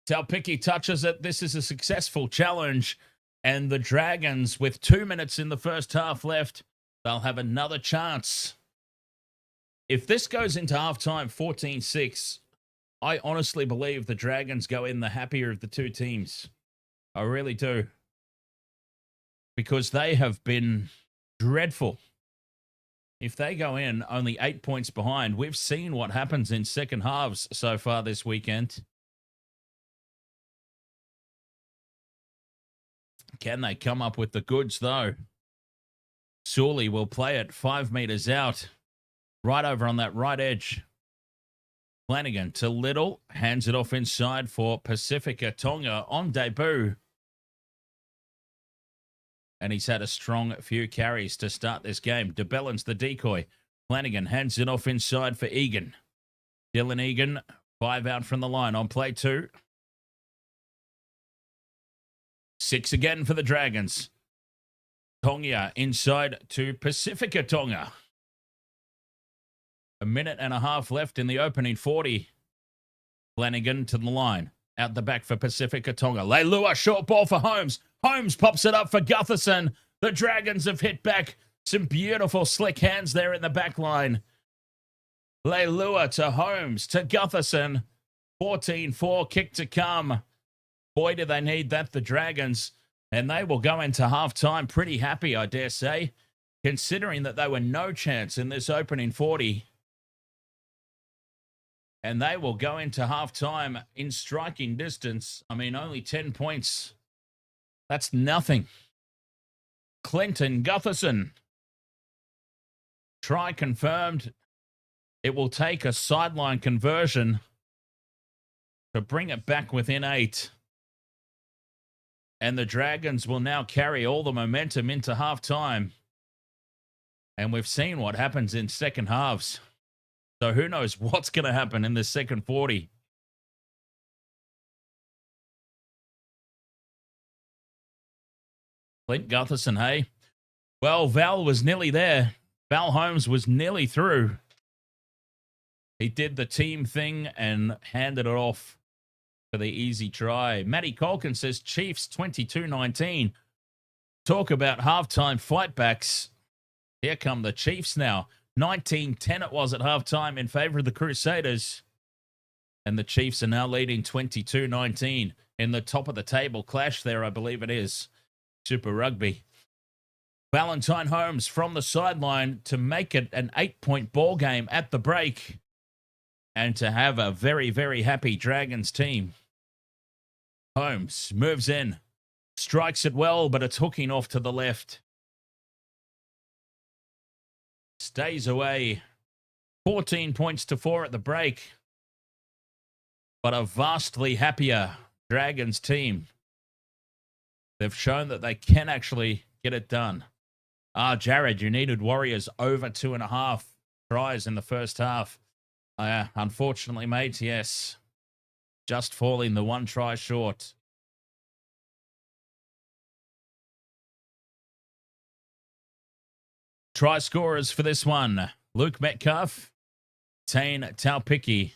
Talpicki touches it. This is a successful challenge. And the Dragons, with 2 minutes in the first half left, they'll have another chance. If this goes into halftime 14-6, I honestly believe the Dragons go in the happier of the two teams. I really do. Because they have been dreadful. If they go in only 8 points behind, we've seen what happens in second halves so far this weekend. Can they come up with the goods, though? Sully will play it 5 meters out. Right over on that right edge. Flanagan to Little. Hands it off inside for Pacifica Tonga on debut. And he's had a strong few carries to start this game. DeBellin's the decoy. Flanagan hands it off inside for Egan. Dylan Egan, 5 out from the line on play 2. 6 again for the Dragons. Tonga inside to Pacifica Tonga. A minute and a half left in the opening 40. Flanagan to the line. Out the back for Pacifica Tonga. Leilua, short ball for Holmes. Holmes pops it up for Gutherson. The Dragons have hit back. Some beautiful slick hands there in the back line. Leilua to Holmes to Gutherson. 14-4, kick to come. Boy, do they need that, the Dragons. And they will go into halftime pretty happy, I dare say, considering that they were no chance in this opening 40. And they will go into halftime in striking distance. I mean, only 10 points. That's nothing. Clinton Gutherson. Try confirmed. It will take a sideline conversion to bring it back within 8. And the Dragons will now carry all the momentum into halftime. And we've seen what happens in second halves. So who knows what's going to happen in this second 40. Clint Gutherson, hey? Well, Val was nearly there. Val Holmes was nearly through. He did the team thing and handed it off for the easy try. Matty Colkin says Chiefs 22-19. Talk about halftime fightbacks. Here come the Chiefs now. 19-10 it was at halftime in favor of the Crusaders. And the Chiefs are now leading 22-19 in the top of the table clash there, I believe it is. Super Rugby. Valentine Holmes from the sideline to make it an 8-point ball game at the break. And to have a very, very happy Dragons team. Holmes moves in. Strikes it well, but it's hooking off to the left. Stays away. 14 points to 4 at the break. But a vastly happier Dragons team. They've shown that they can actually get it done. Jared, you needed Warriors over 2.5 tries in the first half. Unfortunately, mate, yes. Just falling the 1 try short. Try scorers for this one: Luke Metcalf, Tane Taupiki.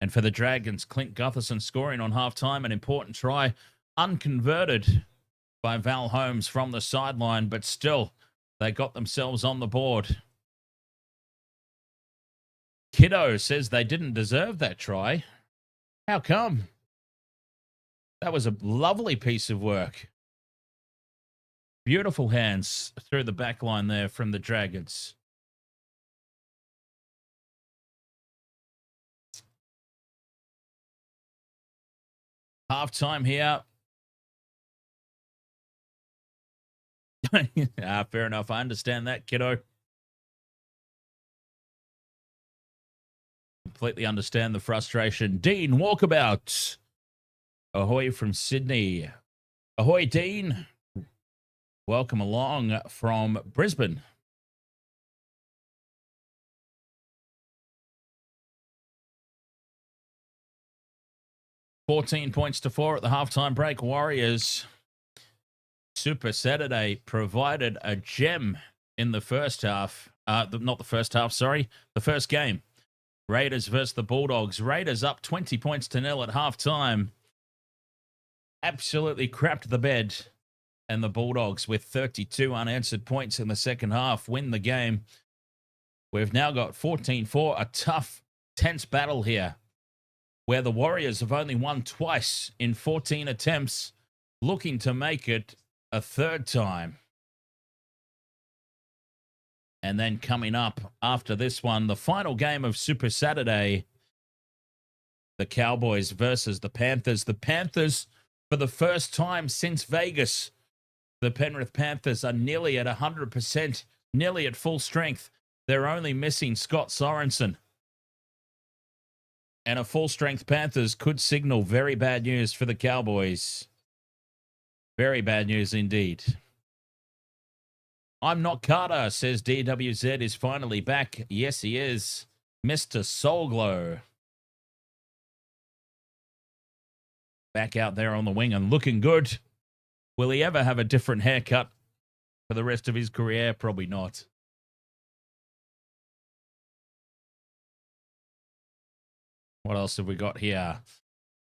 And for the Dragons, Clint Gutherson scoring on halftime, an important try, unconverted by Val Holmes from the sideline, but still, they got themselves on the board. Kiddo says they didn't deserve that try. How come? That was a lovely piece of work. Beautiful hands through the back line there from the Dragons. Halftime here. Fair enough. I understand that, kiddo. Completely understand the frustration. Dean Walkabout. Ahoy from Sydney. Ahoy, Dean. Welcome along from Brisbane. $14 points to 4 at the halftime break. Warriors. Super Saturday provided a gem in the first half. Not the first half, sorry. The first game. Raiders versus the Bulldogs. Raiders up 20 points to 0 at halftime. Absolutely crapped the bed. And the Bulldogs, with 32 unanswered points in the second half, win the game. We've now got 14-4, a tough, tense battle here, where the Warriors have only won twice in 14 attempts, looking to make it a third time. And then coming up after this one, the final game of Super Saturday, the Cowboys versus the Panthers. The Panthers, for the first time since Vegas, the Penrith Panthers are nearly at 100%, nearly at full strength. They're only missing Scott Sorensen. And a full-strength Panthers could signal very bad news for the Cowboys. Very bad news indeed. I'm not Carter, says DWZ is finally back. Yes, he is. Mr. Soulglow. Back out there on the wing and looking good. Will he ever have a different haircut for the rest of his career? Probably not. What else have we got here?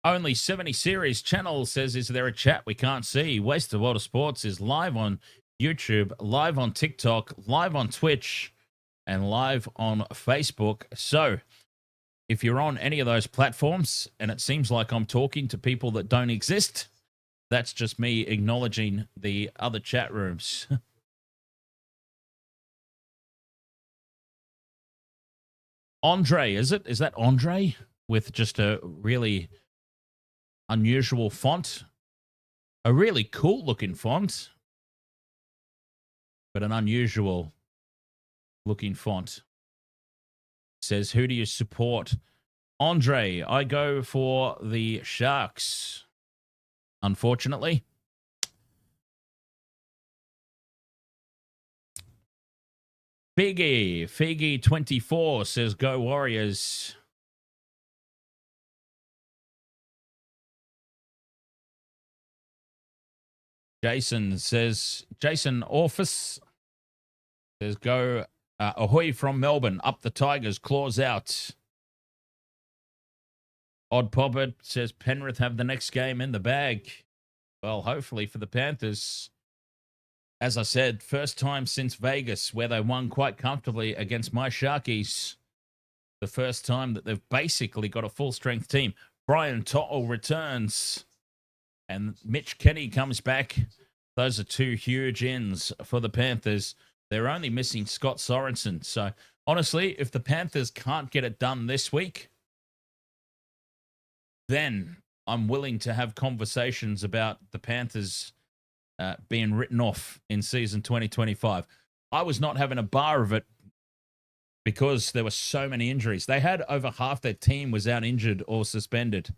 Only 70 Series channel says, is there a chat we can't see? Wasted World of Sports is live on YouTube, live on TikTok, live on Twitch, and live on Facebook. So if you're on any of those platforms and it seems like I'm talking to people that don't exist, that's just me acknowledging the other chat rooms. Andre, is it? Is that Andre? With just a really unusual font. A really cool looking font. But an unusual looking font. Says, who do you support? Andre, I go for the Sharks. Unfortunately. Figgy 24 says, go Warriors. Jason says, Jason Orphis says, go ahoy from Melbourne. Up the Tigers, claws out. Odd Poppet says, Penrith have the next game in the bag. Well, hopefully for the Panthers. As I said, first time since Vegas where they won quite comfortably against my Sharkies. The first time that they've basically got a full-strength team. Brian Tottle returns. And Mitch Kenny comes back. Those are two huge ins for the Panthers. They're only missing Scott Sorensen. So, honestly, if the Panthers can't get it done this week, then I'm willing to have conversations about the Panthers being written off in season 2025. I was not having a bar of it because there were so many injuries. They had over half their team was out injured or suspended.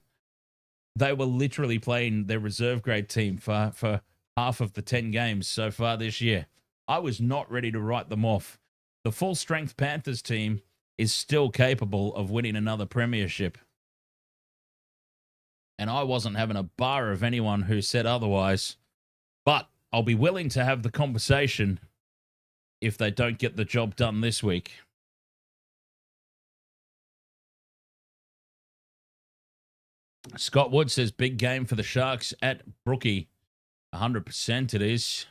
They were literally playing their reserve grade team for half of the 10 games so far this year. I was not ready to write them off. The full-strength Panthers team is still capable of winning another premiership. And I wasn't having a bar of anyone who said otherwise. But I'll be willing to have the conversation if they don't get the job done this week. Scott Wood says big game for the Sharks at Brookie. 100% it is.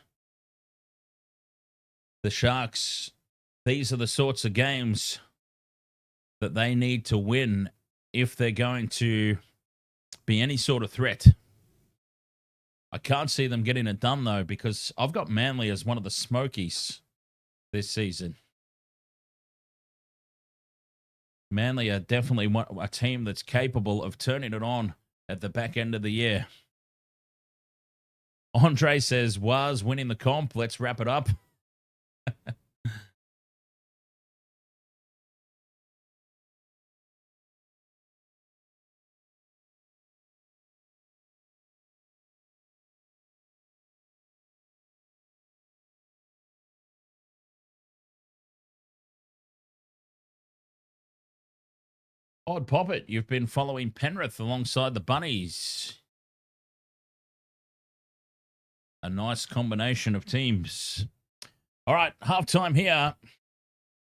The Sharks, these are the sorts of games that they need to win if they're going to be any sort of threat. I can't see them getting it done, though, because I've got Manly as one of the Smokies this season. Manly are definitely a team that's capable of turning it on at the back end of the year. Andre says, was winning the comp. Let's wrap it up. Odd Poppet, you've been following Penrith alongside the Bunnies. A nice combination of teams. All right, halftime here.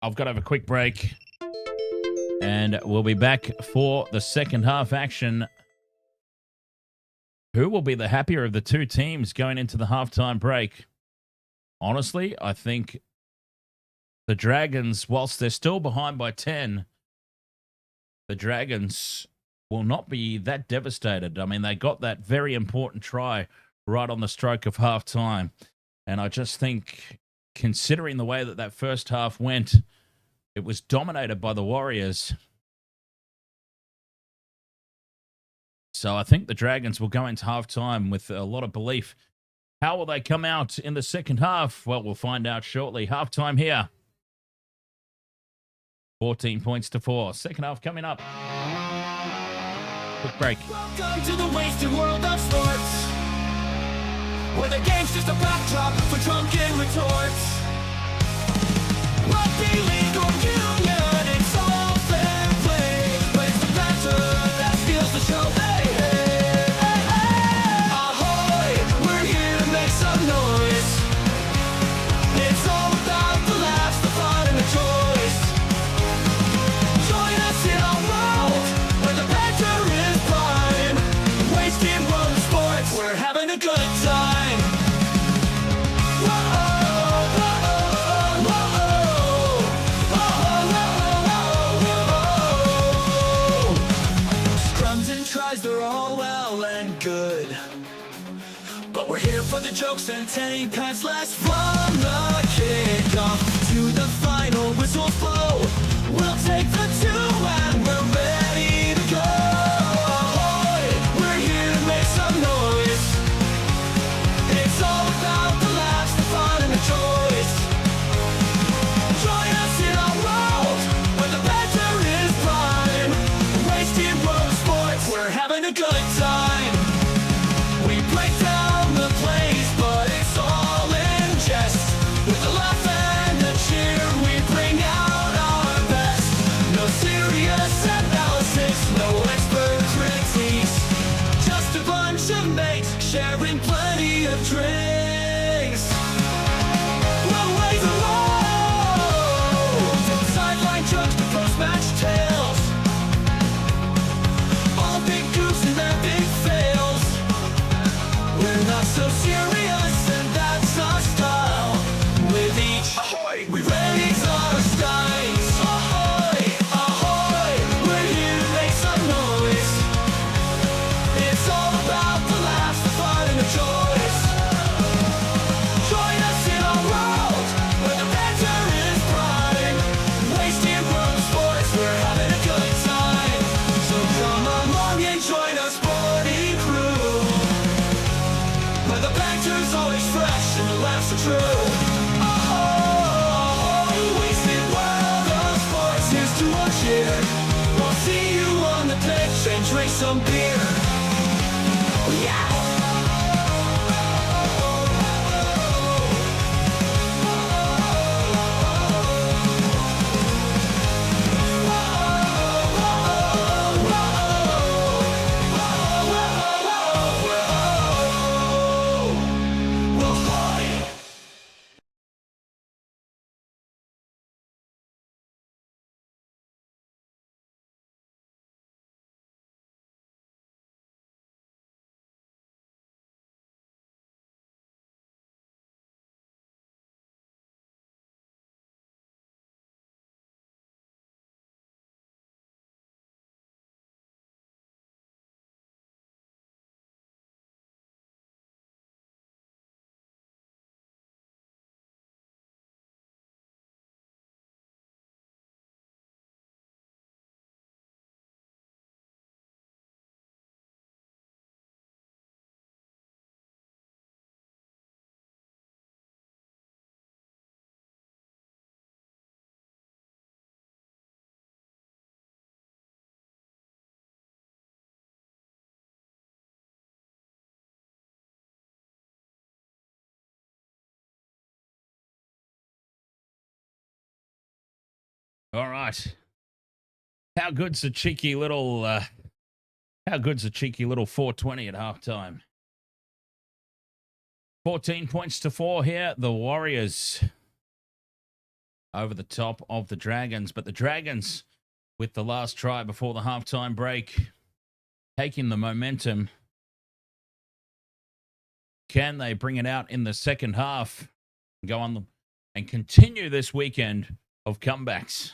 I've got to have a quick break. And we'll be back for the second half action. Who will be the happier of the two teams going into the halftime break? Honestly, I think the Dragons, whilst they're still behind by 10, the Dragons will not be that devastated. I mean, they got that very important try right on the stroke of halftime. And I just think, considering the way that that first half went, it was dominated by the Warriors. So I think the Dragons will go into halftime with a lot of belief. How will they come out in the second half? Well, we'll find out shortly. Halftime here. 14 points to 4. Second half coming up. Quick break. Welcome to the wasted world of sports, where the game's just a backdrop for drunken retorts. Rugby league or union, it's all fair play, but it's the banter that steals the show. Hey, hey, hey, hey. Ahoy, we're here to make some noise. It's all about the laughs, the fun, and the joys. Join us in our world where the banter is prime. Wasted world of sports, we're having a good time. They're all well and good, but we're here for the jokes and 10 pants last. From the kickoff to the final whistles blow, we'll take the two and we're ready to go. Ahoy, we're here to make some noise. It's all about the laughs, the fun, and the joys. Join us in our world where the banter is prime. Wasted world of sports, we're having a good time. We break down the plays, but it's all in jest. With a laugh and a cheer, we bring out our best. No serious analysis, no expert critiques, just a bunch of mates sharing plenty of drinks. We'll wave the road, from sideline jokes to post-match tales. All big goofs and their big fails. We're not so serious, and that's our style. With each ahoy, we raise our skies. Ahoy, ahoy, we're here to make some noise. It's all about the laughs, the fun, and the joys. Join us in our world where the banter is prime. Wasted world of sports, we're having a good time. So come along and join our sporty crew, where the banter's always fresh and the laughs are true. Oh, wasted world of sports, here's to our cheer. We'll see you on the pitch and drink some beer. Yeah. All right. How good's a cheeky little 420 at halftime? 14 points to 4 here. The Warriors over the top of the Dragons, but the Dragons with the last try before the halftime break taking the momentum. Can they bring it out in the second half? Go on and continue this weekend of comebacks.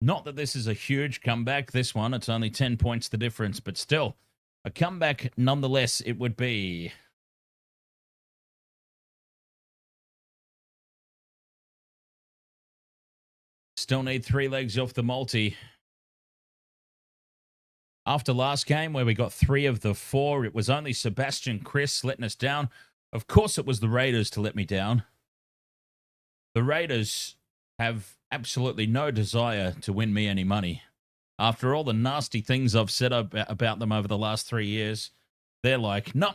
Not that this is a huge comeback, this one. It's only 10 points the difference, but still, a comeback nonetheless it would be. Still need 3 legs off the multi. After last game, where we got 3 of the 4, it was only Sebastian Chris letting us down. Of course, it was the Raiders to let me down. The Raiders have absolutely no desire to win me any money. After all the nasty things I've said about them over the last 3 years, they're like, no,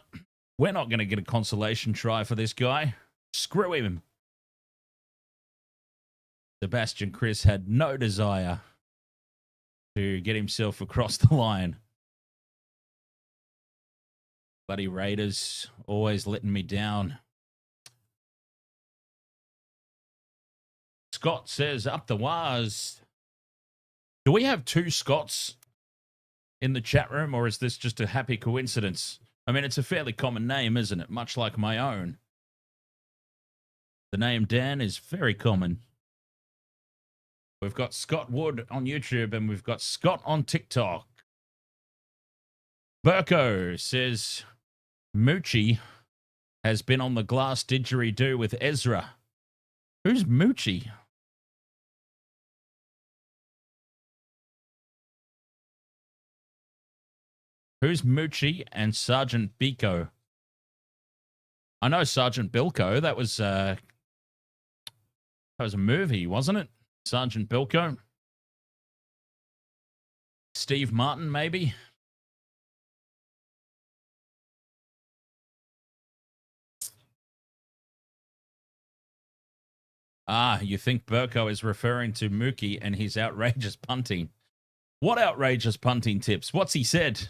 we're not going to get a consolation try for this guy. Screw him. Sebastian Chris had no desire to get himself across the line. Bloody Raiders always letting me down. Scott says, up the waz. Do we have 2 Scotts in the chat room, or is this just a happy coincidence? I mean, it's a fairly common name, isn't it? Much like my own. The name Dan is very common. We've got Scott Wood on YouTube, and we've got Scott on TikTok. Burko says, Moochie has been on the glass didgeridoo with Ezra. Who's Moochie? Who's Moochie and Sergeant Biko? I know Sergeant Bilko. That was a movie, wasn't it? Sergeant Bilko. Steve Martin, maybe? Ah, you think Burko is referring to Mookie and his outrageous punting. What outrageous punting tips? What's he said?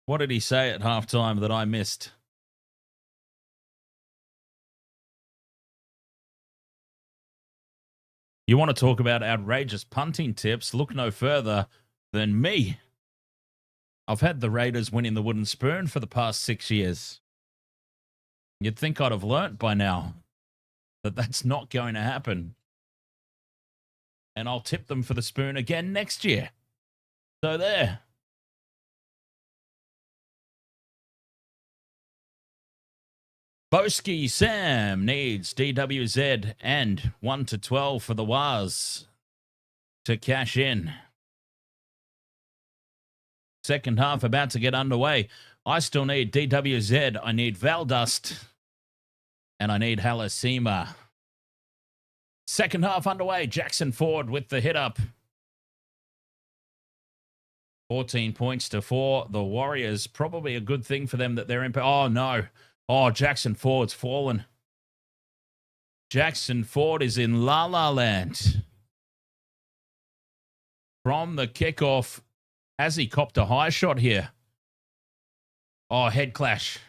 What did he say at halftime that I missed? You want to talk about outrageous punting tips? Look no further than me. I've had the Raiders winning the wooden spoon for the past 6 years. You'd think I'd have learnt by now that that's not going to happen. And I'll tip them for the spoon again next year. So there. Boski Sam needs DWZ and 1 to 12 for the Waz to cash in. Second half about to get underway. I still need DWZ. I need Valdust. And I need Halasima. Second half underway. Jackson Ford with the hit up. 14 points to 4. The Warriors, probably a good thing for them that they're in. Oh, no. Oh, Jackson Ford's fallen. Jackson Ford is in La La Land. From the kickoff, has he copped a high shot here? Oh, head clash.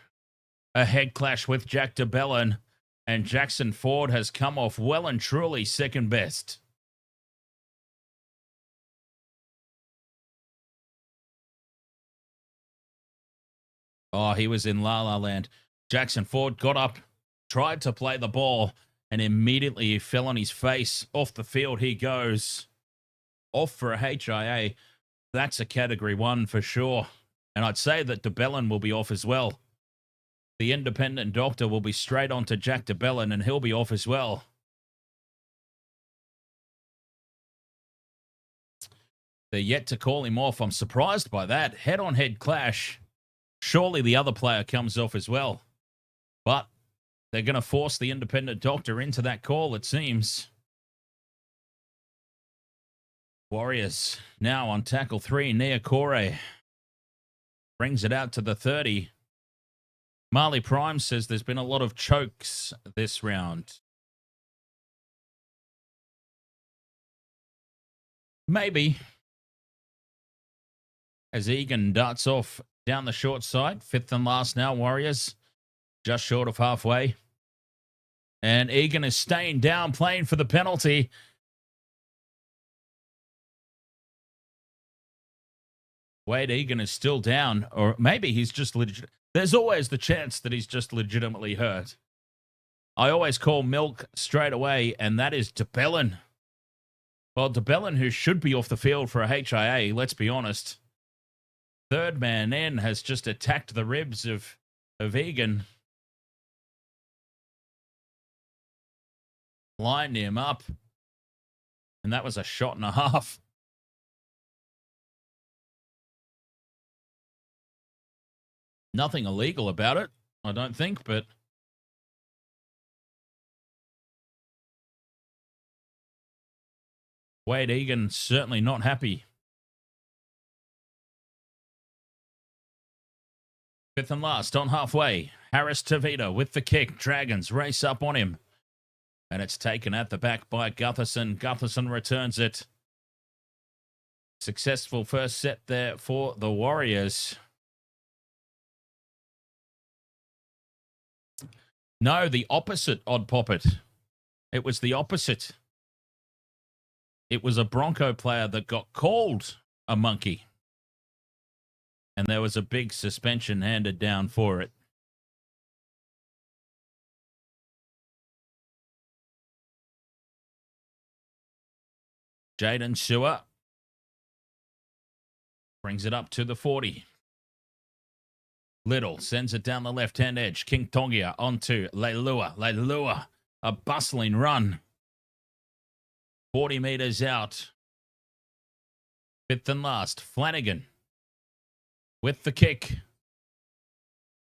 A head clash with Jack DeBellin. And Jackson Ford has come off well and truly second best. Oh, he was in La La Land. Jackson Ford got up, tried to play the ball, and immediately he fell on his face. Off the field he goes. Off for a HIA. That's a Category 1 for sure. And I'd say that DeBellin will be off as well. The independent doctor will be straight on to Jack DeBellin, and he'll be off as well. They're yet to call him off. I'm surprised by that. Head-on-head clash. Surely the other player comes off as well. But they're going to force the independent doctor into that call, it seems. Warriors now on tackle 3. Niokore brings it out to the 30. Marley Prime says there's been a lot of chokes this round. Maybe. As Egan darts off down the short side. Fifth and last now, Warriors. Just short of halfway. And Egan is staying down, playing for the penalty. Wade Egan is still down, or maybe he's just legit. There's always the chance that he's just legitimately hurt. I always call milk straight away, and that is Dallin. Well, Dallin, who should be off the field for a HIA, let's be honest. Third man in has just attacked the ribs of Egan. Lined him up. And that was a shot and a half. Nothing illegal about it, I don't think, but Wade Egan certainly not happy. Fifth and last on halfway. Harris Tavita with the kick. Dragons race up on him. And it's taken at the back by Gutherson. Gutherson returns it. Successful first set there for the Warriors. No, the opposite, Odd Poppet. It was the opposite. It was a Bronco player that got called a monkey. And there was a big suspension handed down for it. Jaden Sewer brings it up to the 40. Little sends it down the left-hand edge. King Tongia onto Leilua. Leilua, a bustling run. 40 meters out. Fifth and last, Flanagan with the kick.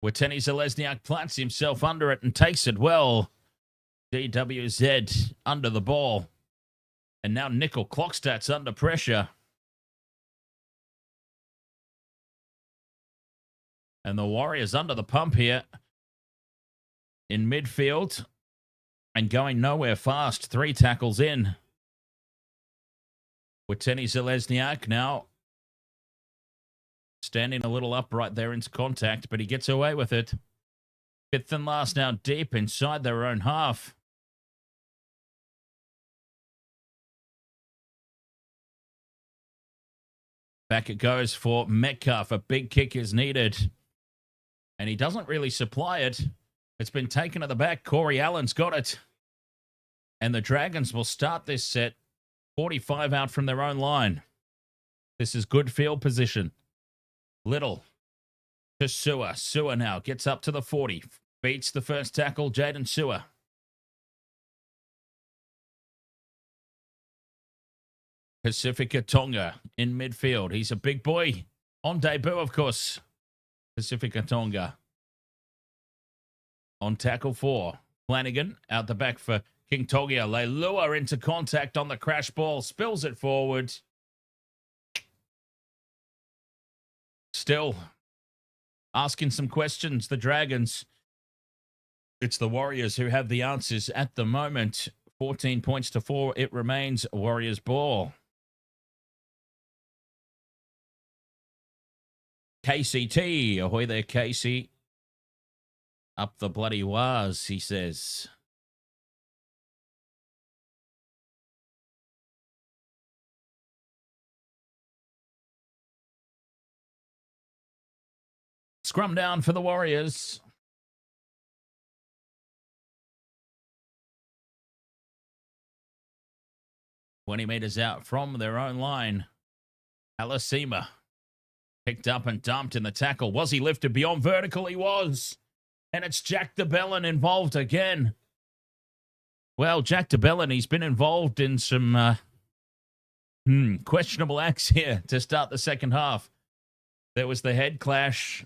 Watene-Zelezniak plants himself under it and takes it well. DWZ under the ball. And now Nickel Clockstats under pressure. And the Warriors under the pump here in midfield and going nowhere fast. 3 tackles in. Watene-Zelezniak now standing a little upright there into contact, but he gets away with it. Fifth and last now deep inside their own half. Back it goes for Metcalf. A big kick is needed. And he doesn't really supply it. It's been taken to the back. Corey Allen's got it. And the Dragons will start this set 45 out from their own line. This is good field position. Little to Sewer. Sewer now gets up to the 40. Beats the first tackle, Jaden Sewer. Pacifica Tonga in midfield. He's a big boy. On debut, of course. Pacifica Tonga. On tackle 4. Flanagan out the back for King Togia. Leilua into contact on the crash ball. Spills it forward. Still asking some questions, the Dragons. It's the Warriors who have the answers at the moment. 14 points to 4. It remains Warriors ball. KCT. Ahoy there, Casey. Up the bloody waz, he says. Scrum down for the Warriors. "20 meters out from their own line. Alasima picked up and dumped in the tackle. Was he lifted beyond vertical? He was. And it's Jack Dallin involved again. Well, Jack Dallin, he's been involved in some questionable acts here to start the second half. There was the head clash.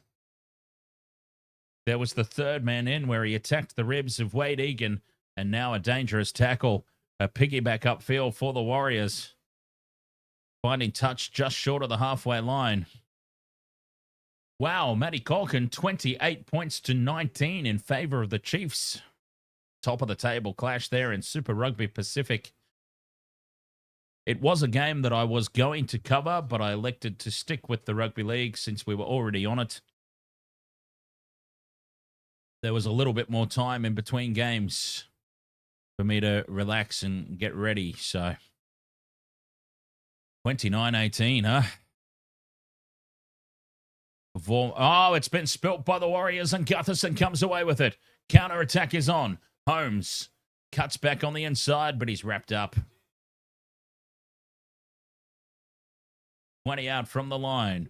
There was the third man in where he attacked the ribs of Wade Egan. And now a dangerous tackle. A piggyback upfield for the Warriors. Finding touch just short of the halfway line. Wow, Matty Colkin, 28 points to 19 in favor of the Chiefs. Top of the table clash there in Super Rugby Pacific. It was a game that I was going to cover, but I elected to stick with the rugby league since we were already on it. There was a little bit more time in between games for me to relax and get ready. So 29-18, huh? Oh, it's been spilt by the Warriors, and Gutherson comes away with it. Counter-attack is on. Holmes cuts back on the inside, but he's wrapped up. 20 out from the line.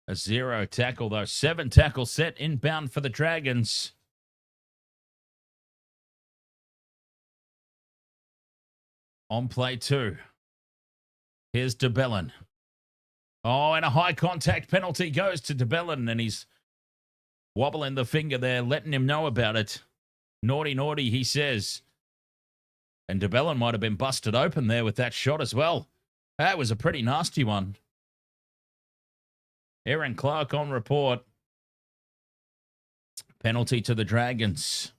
A 0 tackle, though. 7 tackle set inbound for the Dragons. On play 2. Here's Dallin. Oh, and a high contact penalty goes to Dallin, and he's wobbling the finger there, letting him know about it. Naughty, naughty, he says. And Dallin might have been busted open there with that shot as well. That was a pretty nasty one. Aaron Clark on report. Penalty to the Dragons.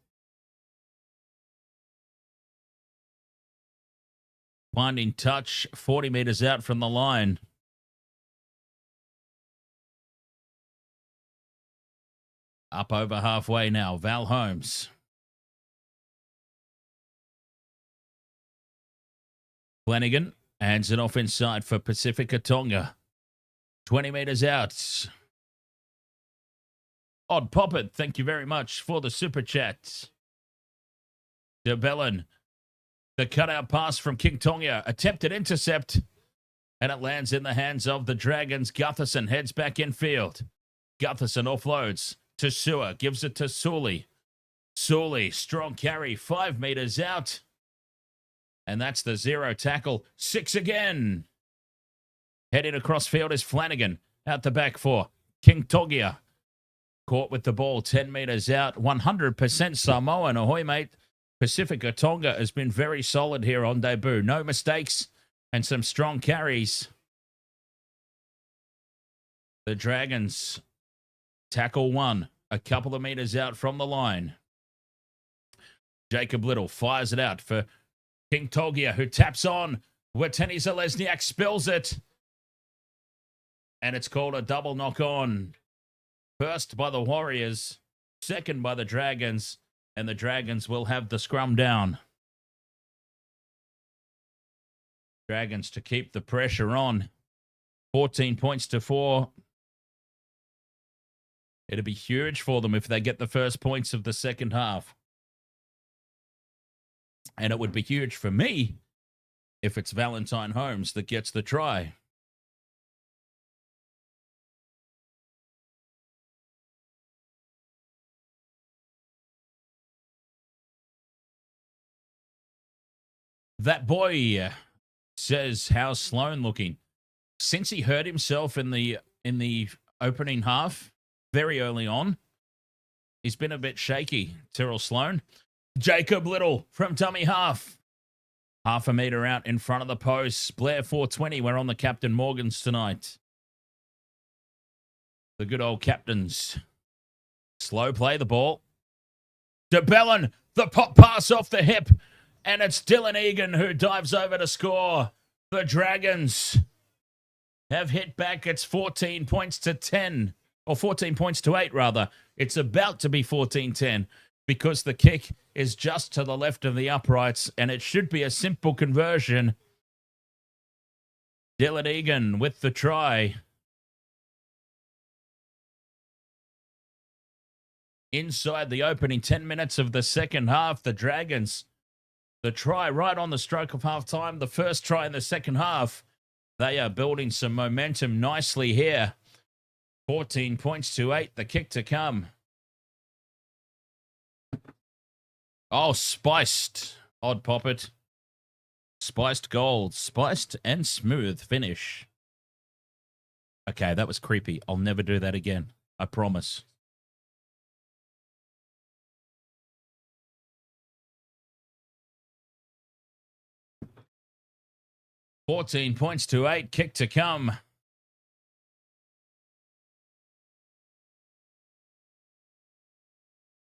Finding touch, 40 meters out from the line. Up over halfway now, Val Holmes. Flanagan hands it off inside for Pacifica Tonga. 20 meters out. Odd Poppet, thank you very much for the super chat. Dallin. The cutout pass from King Tonga. Attempted intercept. And it lands in the hands of the Dragons. Gutherson heads back infield. Gutherson offloads to Sewer. Gives it to Sully. Sully, strong carry. 5 meters out. And that's the 0 tackle. 6 again. Heading across field is Flanagan. Out the back for King Tonga. Caught with the ball 10 meters out. 100% Samoan. Ahoy, mate. Pacifica Tonga has been very solid here on debut. No mistakes and some strong carries. The Dragons tackle 1. A couple of meters out from the line. Jacob Little fires it out for King Tonga, who taps on. Watene-Zelezniak spills it. And it's called a double knock-on. First by the Warriors. Second by the Dragons. And the Dragons will have the scrum down. Dragons to keep the pressure on. 14 points to 4. It'll be huge for them if they get the first points of the second half. And it would be huge for me if it's Valentine Holmes that gets the try. That boy says, how's Sloan looking? Since he hurt himself in the opening half, very early on, he's been a bit shaky, Tyrrell Sloan. Jacob Little from dummy half. Half a meter out in front of the post. Blair 420, we're on the Captain Morgans tonight. The good old captains. Slow play the ball. Dallin, the pop pass off the hip. And it's Dylan Egan who dives over to score. The Dragons have hit back. It's 14 points to 10. Or 14 points to 8, rather. It's about to be 14-10 because the kick is just to the left of the uprights, and it should be a simple conversion. Dylan Egan with the try. Inside the opening 10 minutes of the second half, the Dragons, the try right on the stroke of halftime, the first try in the second half. They are building some momentum nicely here. 14 points to 8, the kick to come. Oh, spiced. Odd Poppet. Spiced gold. Spiced and smooth finish. Okay, that was creepy. I'll never do that again. I promise. $14 points to 8, kick to come.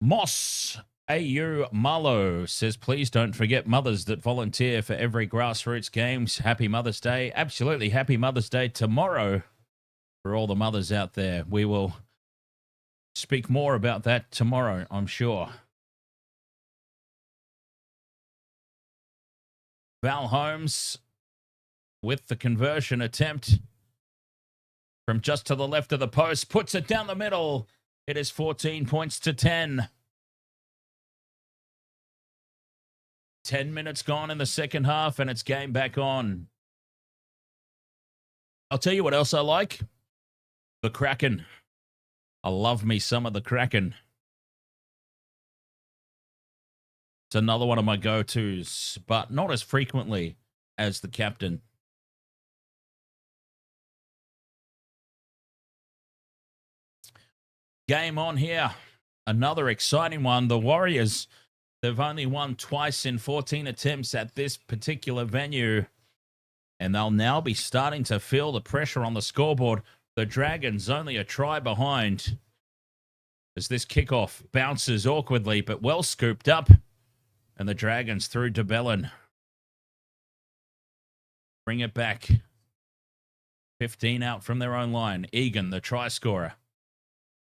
Moss AU Marlow says, please don't forget mothers that volunteer for every grassroots games. Happy Mother's Day. Absolutely. Happy Mother's Day tomorrow for all the mothers out there. We will speak more about that tomorrow, I'm sure. Val Holmes with the conversion attempt from just to the left of the post, puts it down the middle. It is 14 points to 10. 10 minutes gone in the second half, and it's game back on. I'll tell you what else I like. The Kraken. I love me some of the Kraken. It's another one of my go-tos, but not as frequently as the captain. Game on here. Another exciting one. The Warriors, they've only won twice in 14 attempts at this particular venue, and they'll now be starting to feel the pressure on the scoreboard. The Dragons only a try behind as this kickoff bounces awkwardly, but well scooped up. And the Dragons through Dallin. Bring it back. 15 out from their own line. Egan, the try scorer,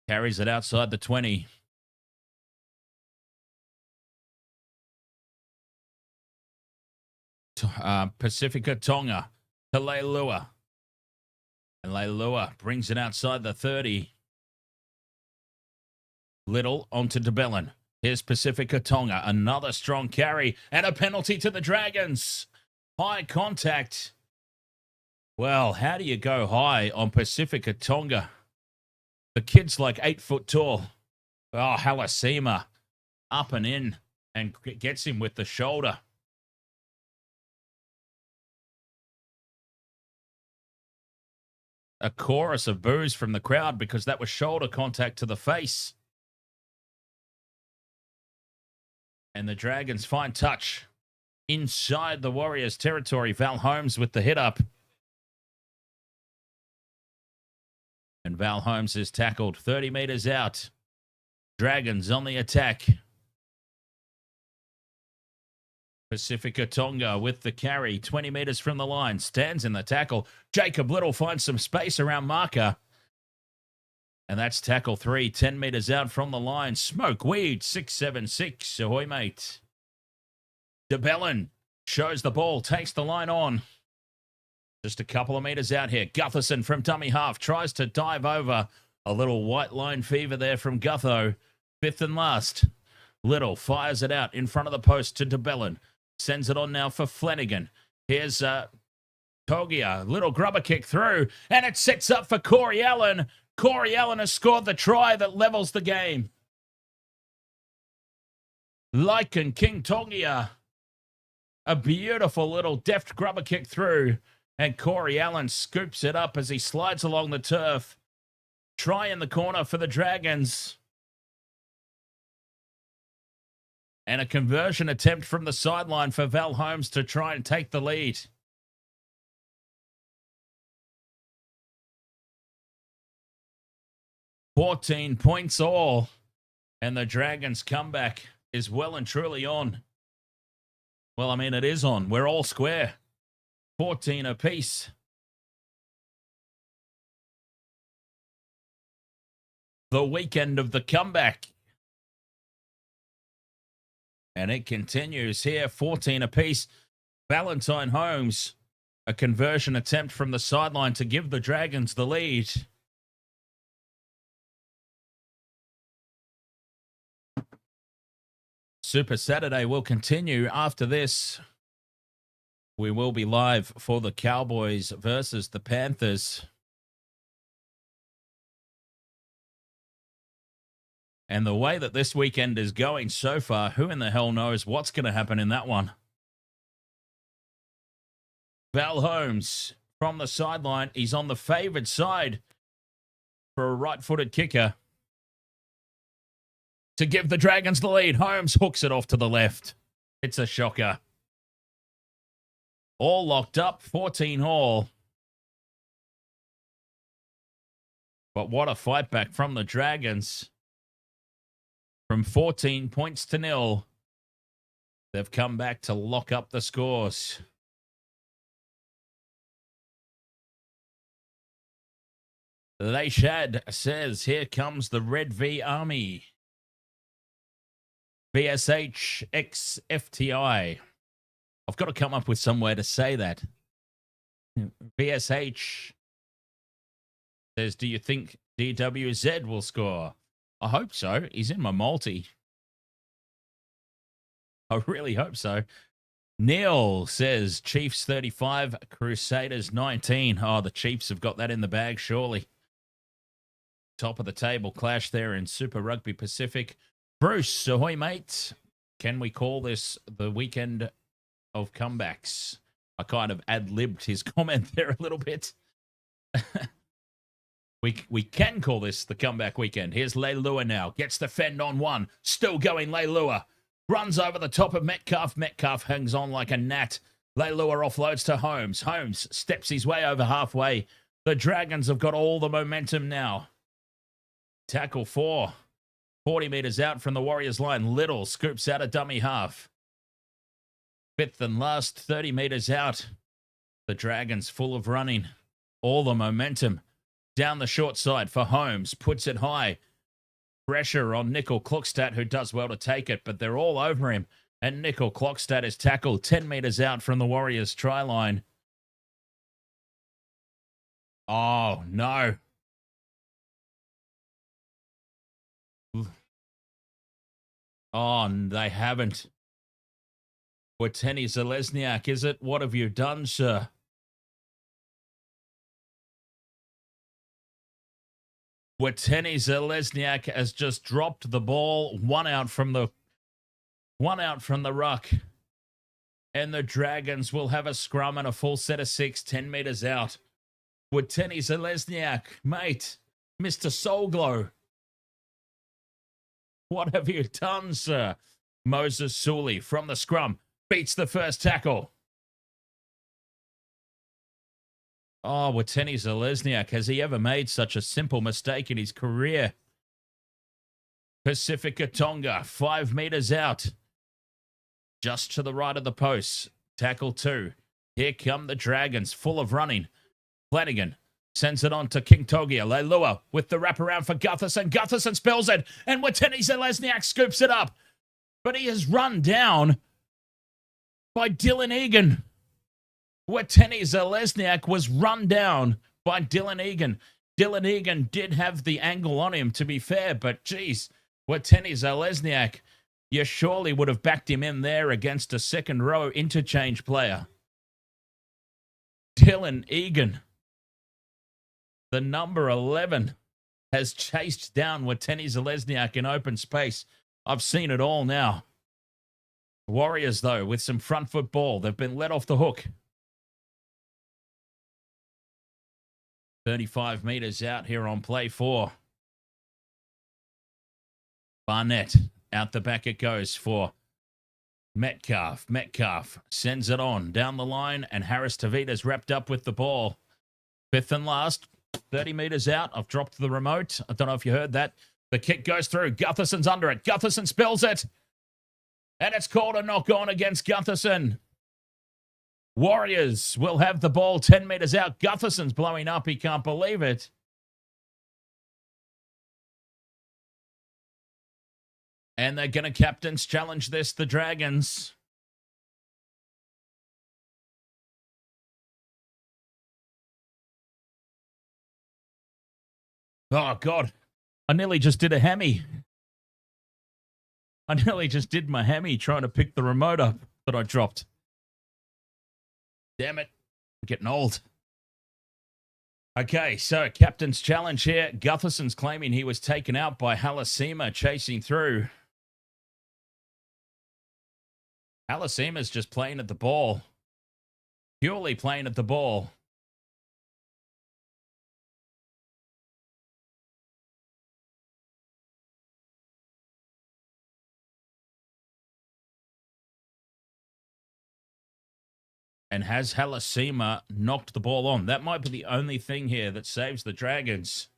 carries it outside the 20. Pacifica Tonga to Leilua. And Leilua brings it outside the 30. Little onto Dallin. Here's Pacifica Tonga. Another strong carry and a penalty to the Dragons. High contact. Well, how do you go high on Pacifica Tonga? The kid's like 8 foot tall. Oh, Halasima up and in and gets him with the shoulder. A chorus of boos from the crowd because that was shoulder contact to the face. And the Dragons find touch inside the Warriors' territory. Val Holmes with the hit up. And Val Holmes is tackled 30 meters out. Dragons on the attack. Pacifica Tonga with the carry. 20 meters from the line. Stands in the tackle. Jacob Little finds some space around marker. And that's tackle 3, 10 meters out from the line. Smoke weed, 676. Ahoy, mate. Dallin shows the ball, takes the line on. Just a couple of meters out here. Gutherson from dummy half tries to dive over. A little white line fever there from Gutho. 5th and last. Little fires it out in front of the post to Dallin. Sends it on now for Flanagan. Here's Togia. Little grubber kick through. And it sets up for Corey Allen. Corey Allen has scored the try that levels the game. Lycan King Togia. A beautiful little deft grubber kick through. And Corey Allen scoops it up as he slides along the turf. Try in the corner for the Dragons. And a conversion attempt from the sideline for Val Holmes to try and take the lead. $14 points all. And the Dragons' comeback is well and truly on. Well, I mean, it is on. We're all square. 14 apiece. The weekend of the comeback. And it continues here. 14 apiece. Valentine Holmes. A conversion attempt from the sideline to give the Dragons the lead. Super Saturday will continue after this. We will be live for the Cowboys versus the Panthers. And the way that this weekend is going so far, who in the hell knows what's going to happen in that one? Val Holmes from the sideline. He's on the favored side for a right-footed kicker to give the Dragons the lead. Holmes hooks it off to the left. It's a shocker. All locked up, 14 all. But what a fight back from the Dragons. From 14 points to 0, they've come back to lock up the scores. Leishad says, here comes the Red V Army. VSH X FTI. I've got to come up with some way to say that. VSH says, do you think DWZ will score? I hope so. He's in my multi. I really hope so. Neil says, Chiefs 35, Crusaders 19. Oh, the Chiefs have got that in the bag, surely. Top of the table clash there in Super Rugby Pacific. Bruce, ahoy, mate. Can we call this the weekend of comebacks? I kind of ad-libbed his comment there a little bit. We can call this the comeback weekend. Here's Leilua now. Gets the fend on one. Still going Leilua. Runs over the top of Metcalf. Metcalf hangs on like a gnat. Leilua offloads to Holmes. Holmes steps his way over halfway. The Dragons have got all the momentum now. Tackle 4. 40 metres out from the Warriors line. Little scoops out a dummy half. Fifth and last, 30 metres out. The Dragons full of running. All the momentum. Down the short side for Holmes. Puts it high. Pressure on Nickel Klokstad, who does well to take it, but they're all over him. And Nickel Klokstad is tackled 10 metres out from the Warriors' try line. Oh, no. Oh, they haven't. Watene-Zelezniak, is it? What have you done, sir? Watene-Zelezniak has just dropped the ball. One out from the ruck. And the Dragons will have a scrum and a full set of 6, 10 metres out. Watene-Zelezniak, mate, Mr. Soulglow. What have you done, sir? Moses Sully from the scrum beats the first tackle. Oh, Watene-Zelezniak, has he ever made such a simple mistake in his career? Pacifica Tonga, 5 metres out. Just to the right of the post. Tackle 2. Here come the Dragons, full of running. Flanagan sends it on to King Togia. Leilua with the wraparound for Gutherson. Gutherson spells it, and Watene-Zelezniak scoops it up. But he is run down by Dylan Egan. Watene-Zelezniak was run down by Dylan Egan. Dylan Egan did have the angle on him, to be fair, but geez, Watene-Zelezniak, you surely would have backed him in there against a second row interchange player. Dylan Egan, the number 11, has chased down Watene-Zelezniak in open space. I've seen it all now. Warriors, though, with some front foot ball. They've been let off the hook. 35 metres out here on play 4. Barnett, out the back it goes for Metcalf. Metcalf sends it on down the line, and Harris Tavita's wrapped up with the ball. Fifth and last, 30 metres out. I've dropped the remote. I don't know if you heard that. The kick goes through. Gutherson's under it. Gutherson spills it. And it's called a knock on against Gutherson. Warriors will have the ball 10 metres out. Gutherson's blowing up. He can't believe it. And they're going to captain's challenge this, the Dragons. Oh, God. I nearly just did a hammy. I nearly just did my hammy trying to pick the remote up that I dropped. Damn it. I'm getting old. Okay, so captain's challenge here. Gutherson's claiming he was taken out by Halasima chasing through. Halasima's just playing at the ball. Purely playing at the ball. And has Halasima knocked the ball on? That might be the only thing here that saves the Dragons.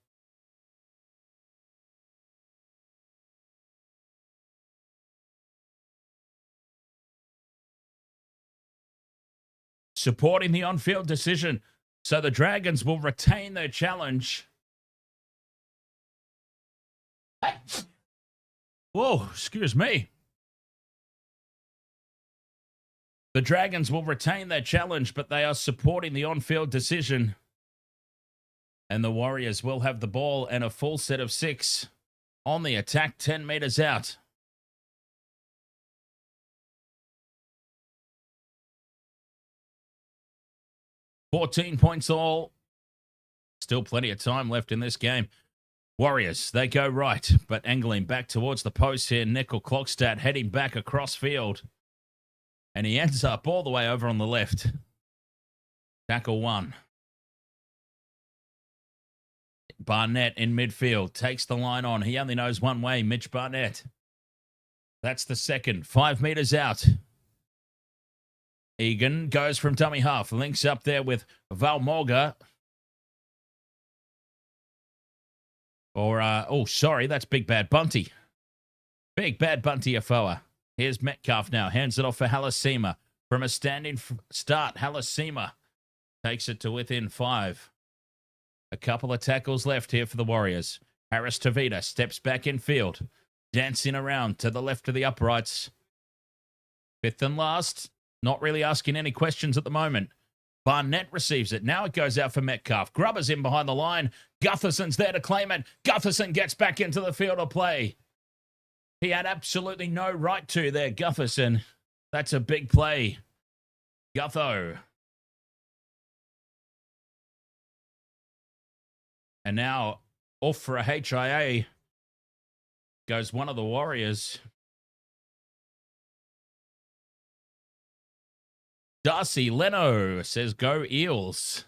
supporting the on-field decision. So the Dragons will retain their challenge. Hey. Whoa, excuse me. The Dragons will retain their challenge, but they are supporting the on-field decision. And the Warriors will have the ball and a full set of 6 on the attack, 10 meters out. $14 points all. Still plenty of time left in this game. Warriors, they go right, but angling back towards the post here. Nickel Clockstad heading back across field. And he ends up all the way over on the left. Tackle 1. Barnett in midfield takes the line on. He only knows one way, Mitch Barnett. That's the second. 5 meters out. Egan goes from dummy half. Links up there with Valmorga. Sorry, that's Big Bad Bunty. Big Bad Bunty Afoa. Here's Metcalf now. Hands it off for Halasima. From a standing start, Halasima takes it to within 5. A couple of tackles left here for the Warriors. Harris Tavita steps back in field. Dancing around to the left of the uprights. 5th and last. Not really asking any questions at the moment. Barnett receives it. Now it goes out for Metcalf. Grubber's in behind the line. Gutherson's there to claim it. Gutherson gets back into the field of play. He had absolutely no right to there, Gutherson. That's a big play. Gutho. And now off for a HIA goes one of the Warriors. Darcy Leno says, go Eels.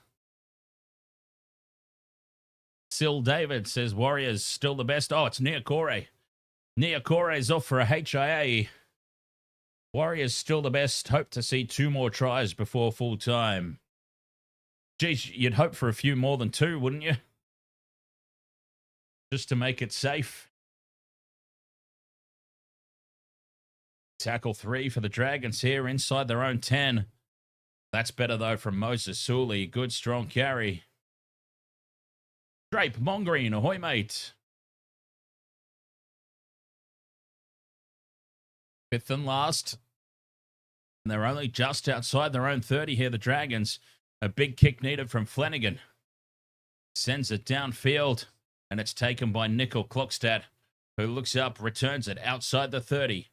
Sil David says, Warriors still the best. Oh, it's Niokore. Niokore is off for a HIA. Warriors still the best. Hope to see 2 more tries before full time. Geez, you'd hope for a few more than 2, wouldn't you? Just to make it safe. Tackle 3 for the Dragons here inside their own 10. That's better, though, from Moses Sully. Good, strong carry. Drape, Mongreen, ahoy, mate. 5th and last. And they're only just outside their own 30 here, the Dragons. A big kick needed from Flanagan. Sends it downfield, and it's taken by Nickel Clockstad, who looks up, returns it outside the 30.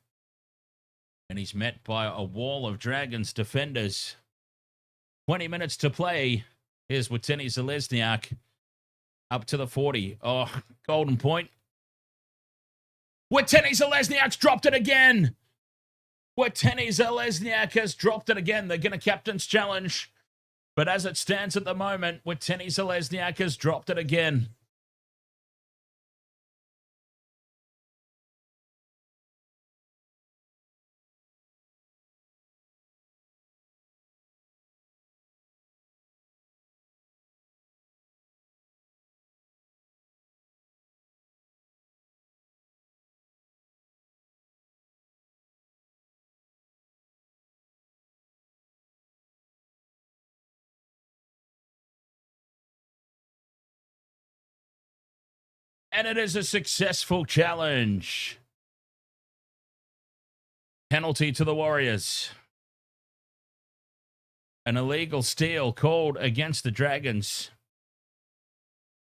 And he's met by a wall of Dragons defenders. 20 minutes to play. Here's Watene-Zelezniak up to the 40. Oh, golden point. Watene-Zelezniak's dropped it again. Watene-Zelezniak has dropped it again. They're going to captain's challenge. But as it stands at the moment, Watene-Zelezniak has dropped it again. And it is a successful challenge. Penalty to the Warriors. An illegal steal called against the Dragons.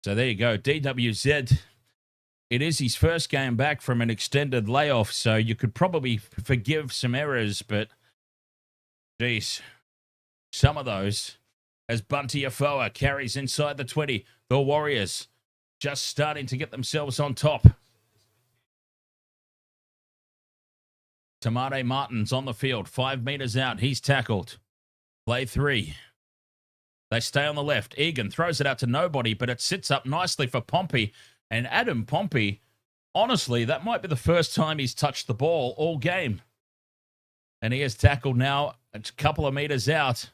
So there you go. DWZ. It is his first game back from an extended layoff, so you could probably forgive some errors, but geez, some of those. As Bunty Afoa carries inside the 20, the Warriors just starting to get themselves on top. Tamare Martin's on the field, 5 meters out. He's tackled. Play 3. They stay on the left. Egan throws it out to nobody, but it sits up nicely for Pompey. And Adam Pompey, honestly, that might be the first time he's touched the ball all game. And he is tackled now a couple of meters out.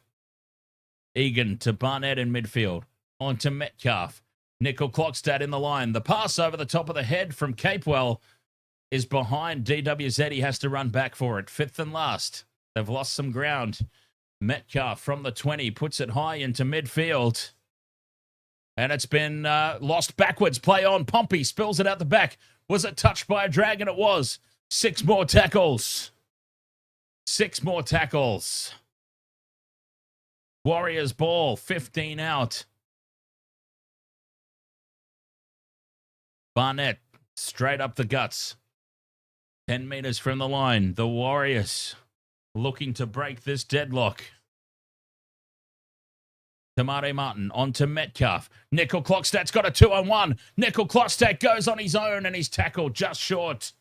Egan to Barnett in midfield. On to Metcalf. Nickel Clockstad in the line. The pass over the top of the head from Capewell is behind DWZ. He has to run back for it. 5th and last. They've lost some ground. Metcalf from the 20 puts it high into midfield. And it's been lost backwards. Play on. Pompey spills it out the back. Was it touched by a dragon? It was. 6 more tackles. 6 more tackles. Warriors ball. 15 out. Barnett straight up the guts. 10 meters from the line. The Warriors looking to break this deadlock. Tamare Martin onto Metcalf. Nickel Clockstat's got a 2-on-1. Nickel Clockstat goes on his own and he's tackled just short.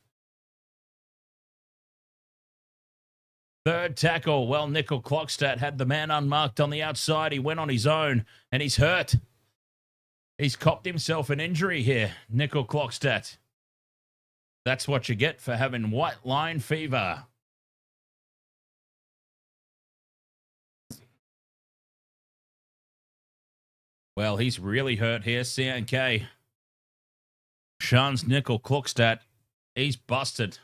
Third tackle. Well, Nickel Clockstat had the man unmarked on the outside. He went on his own and he's hurt. He's copped himself an injury here, Nickel Clockstat. That's what you get for having white line fever. Well, he's really hurt here, CNK. Sean's Nickel Clockstat. He's busted.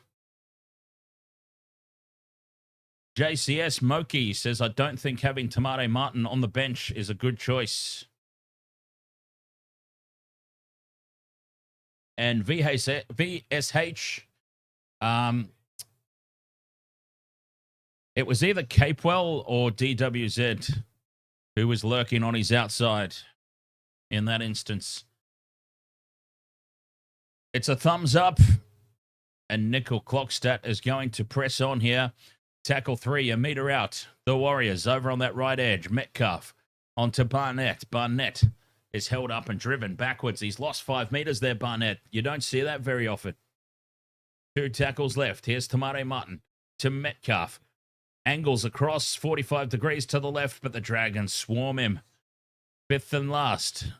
JCS Moki says, I don't think having Tamare Martin on the bench is a good choice. And VSH, it was either Capewell or DWZ who was lurking on his outside in that instance. It's a thumbs up, and Nickel Clockstat is going to press on here. Tackle 3, a meter out. The Warriors over on that right edge. Metcalf onto Barnett. Barnett is held up and driven backwards. He's lost 5 meters there, Barnett. You don't see that very often. 2 tackles left. Here's Tamare Martin to Metcalf. Angles across 45 degrees to the left, but the Dragons swarm him. 5th and last.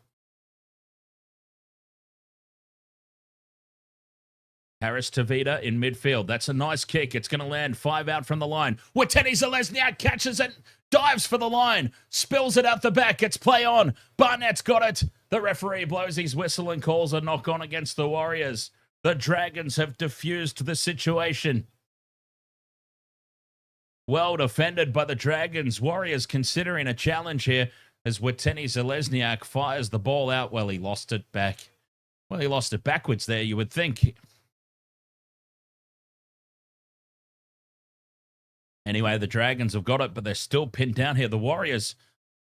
Harris Tavita in midfield. That's a nice kick. It's going to land 5 out from the line. Watene-Zelezniak catches it, dives for the line, spills it out the back. It's play on. Barnett's got it. The referee blows his whistle and calls a knock on against the Warriors. The Dragons have diffused the situation. Well defended by the Dragons. Warriors considering a challenge here as Watene-Zelezniak fires the ball out. Well, he lost it back. Well, he lost it backwards there, you would think. Anyway, the Dragons have got it, but they're still pinned down here. The Warriors,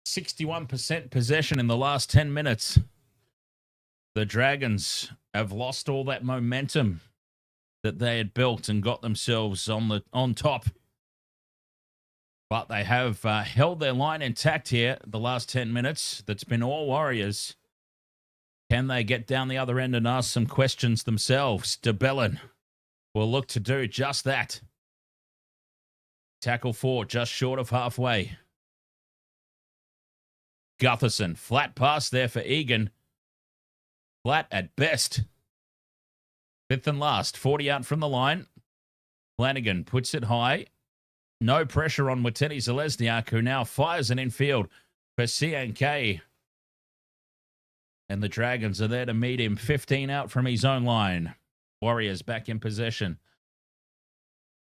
61% possession in the last 10 minutes. The Dragons have lost all that momentum that they had built and got themselves on top. But they have held their line intact here the last 10 minutes. That's been all Warriors. Can they get down the other end and ask some questions themselves? Dallin will look to do just that. Tackle 4, just short of halfway. Gutherson, flat pass there for Egan. Flat at best. 5th and last, 40 out from the line. Flanagan puts it high. No pressure on Watene-Zelezniak, who now fires an infield for CNK. And the Dragons are there to meet him. 15 out from his own line. Warriors back in possession.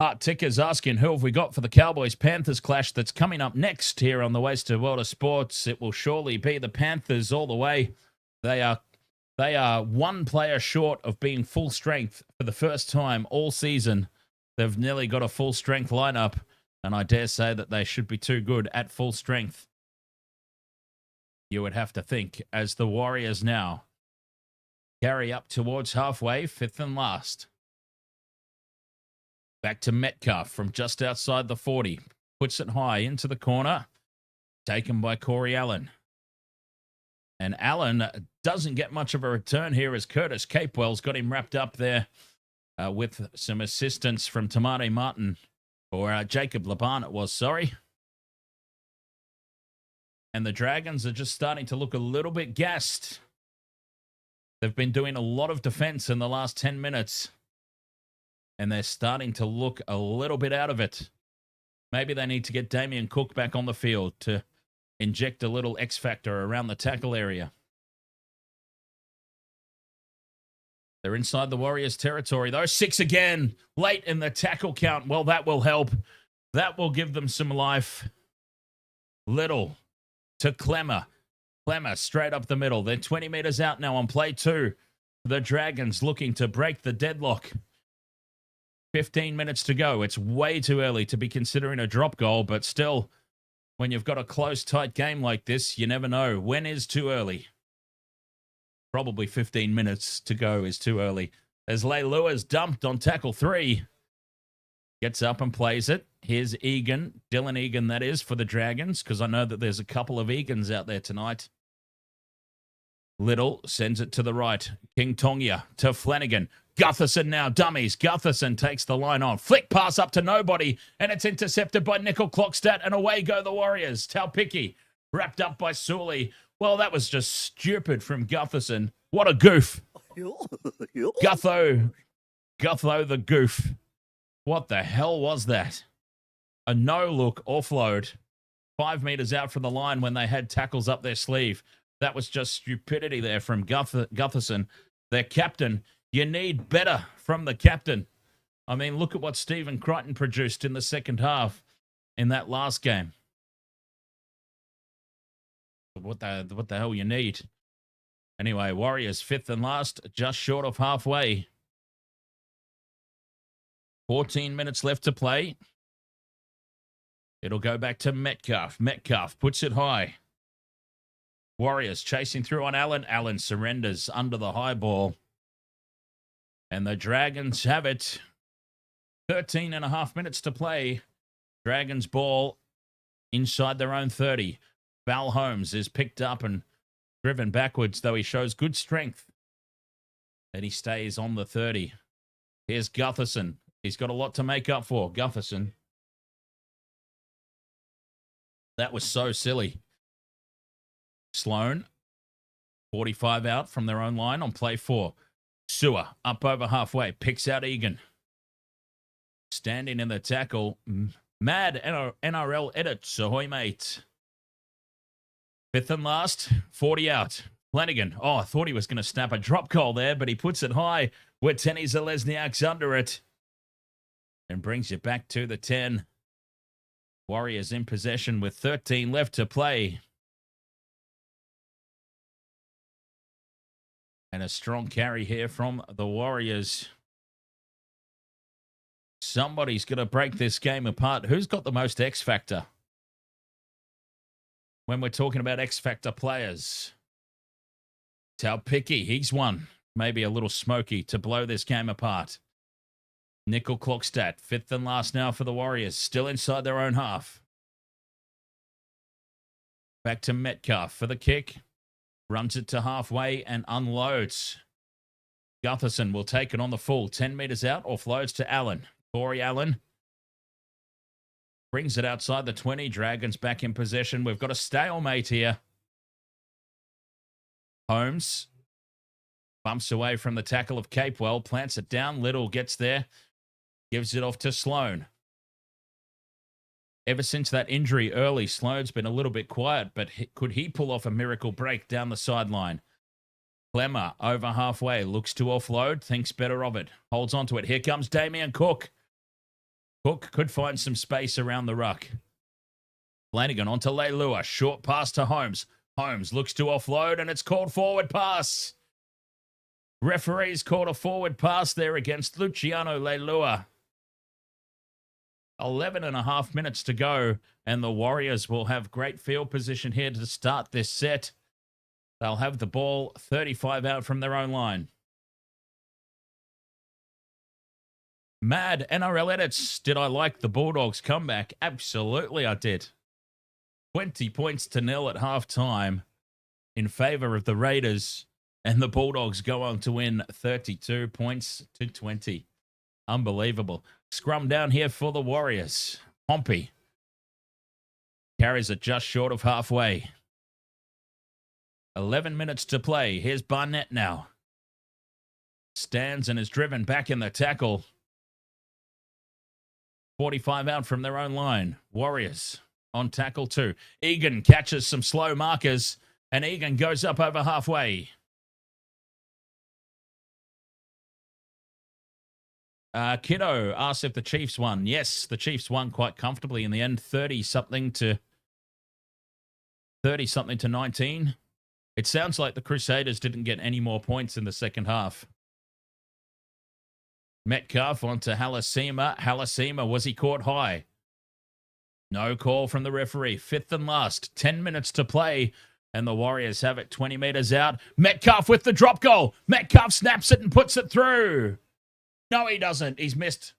Art Ticker's asking, who have we got for the Cowboys-Panthers clash that's coming up next here on the Wasted World of Sports? It will surely be the Panthers all the way. They are one player short of being full strength for the first time all season. They've nearly got a full strength lineup, and I dare say that they should be too good at full strength. You would have to think, as the Warriors now carry up towards halfway, 5th and last. Back to Metcalf from just outside the 40. Puts it high into the corner. Taken by Corey Allen. And Allen doesn't get much of a return here as Curtis Capewell's got him wrapped up there with some assistance from Tamare Martin. Or Jacob Laban it was, sorry. And the Dragons are just starting to look a little bit gassed. They've been doing a lot of defense in the last 10 minutes. And they're starting to look a little bit out of it. Maybe they need to get Damien Cook back on the field to inject a little X factor around the tackle area. They're inside the Warriors' territory, though. 6 again, late in the tackle count. Well, that will help. That will give them some life. Little to Clemmer. Clemmer straight up the middle. They're 20 meters out now on play 2. The Dragons looking to break the deadlock. 15 minutes to go. It's way too early to be considering a drop goal, but still, when you've got a close, tight game like this, you never know. When is too early? Probably 15 minutes to go is too early. As Leilua's dumped on tackle 3. Gets up and plays it. Here's Egan. Dylan Egan, that is, for the Dragons, because I know that there's a couple of Egans out there tonight. Little sends it to the right. King Tongia to Flanagan. Gutherson now, dummies. Gutherson takes the line on. Flick pass up to nobody, and it's intercepted by Nickel Clockstadt, and away go the Warriors. Taupiki wrapped up by Sully. Well, that was just stupid from Gutherson. What a goof. Gutho the goof. What the hell was that? A no-look offload. 5 meters out from the line when they had tackles up their sleeve. That was just stupidity there from Gutherson, their captain. You need better from the captain. I mean, look at what Stephen Crichton produced in the second half in that last game. What the hell you need? Anyway, Warriors 5th and last, just short of halfway. 14 minutes left to play. It'll go back to Metcalf. Metcalf puts it high. Warriors chasing through on Allen. Allen surrenders under the high ball. And the Dragons have it. 13 and a half minutes to play. Dragons ball inside their own 30. Val Holmes is picked up and driven backwards, though he shows good strength. Then he stays on the 30. Here's Gutherson. He's got a lot to make up for. Gutherson. That was so silly. Sloan, 45 out from their own line on play 4. Sewer up over halfway, picks out Egan. Standing in the tackle, Mad NRL edits. Ahoy, mate. 5th and last, 40 out. Flanagan. Oh, I thought he was going to snap a drop goal there, but he puts it high. Watene-Zelezniak's under it. And brings you back to the 10. Warriors in possession with 13 left to play. And a strong carry here from the Warriors. Somebody's going to break this game apart. Who's got the most X Factor? When we're talking about X Factor players. Taupiki, he's one. Maybe a little smoky to blow this game apart. Nickel Clockstadt, 5th and last now for the Warriors. Still inside their own half. Back to Metcalf for the kick. Runs it to halfway and unloads. Gutherson will take it on the full. 10 meters out, offloads to Allen. Corey Allen brings it outside the 20. Dragons back in possession. We've got a stalemate here. Holmes bumps away from the tackle of Capewell. Plants it down. Little gets there. Gives it off to Sloan. Ever since that injury early, Sloan's been a little bit quiet, but could he pull off a miracle break down the sideline? Clemmer over halfway, looks to offload, thinks better of it, holds onto it. Here comes Damien Cook. Cook could find some space around the ruck. Flanagan onto Leilua, short pass to Holmes. Holmes looks to offload, and it's called forward pass. Referees called a forward pass there against Luciano Leilua. 11 and a half minutes to go, and the Warriors will have great field position here to start this set. They'll have the ball 35 out from their own line. Mad NRL edits. Did I like the Bulldogs' comeback? Absolutely I did. 20 points to 0 at halftime in favor of the Raiders, and the Bulldogs go on to win 32 points to 20. Unbelievable. Scrum down here for the Warriors. Pompey carries it just short of halfway. 11 minutes to play. Here's Barnett now. Stands and is driven back in the tackle. 45 out from their own line. Warriors on tackle 2. Egan catches some slow markers, and Egan goes up over halfway. Kiddo asks if the Chiefs won. Yes, the Chiefs won quite comfortably in the end, 30-something to 30-something to 19. It sounds like the Crusaders didn't get any more points in the second half. Metcalf onto Halasima. Halasima, was he caught high? No call from the referee. 5th and last. 10 minutes to play. And the Warriors have it 20 meters out. Metcalf with the drop goal. Metcalf snaps it and puts it through. No, he doesn't. He's missed.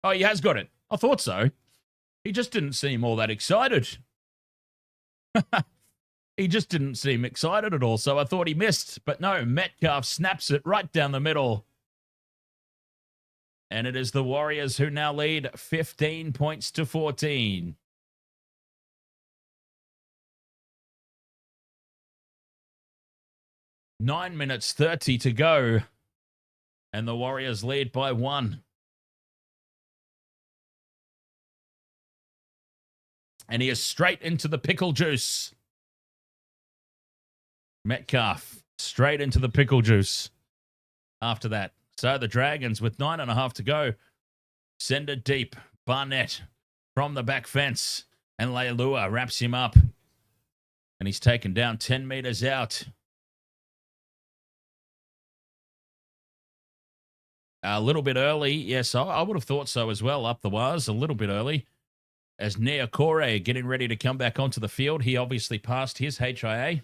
Oh, he has got it. I thought so. He just didn't seem all that excited. He just didn't seem excited at all, so I thought he missed. But no, Metcalf snaps it right down the middle. And it is the Warriors who now lead 15 points to 14. Nine minutes 30 to go. And the Warriors lead by 1. And he is straight into the pickle juice. Metcalf straight into the pickle juice after that. So the Dragons, with 9.5 to go, send it deep. Barnett from the back fence. And Leilua wraps him up. And he's taken down 10 meters out. A little bit early. Yes, I would have thought so as well. Up the wires a little bit early. As Neokore getting ready to come back onto the field. He obviously passed his HIA.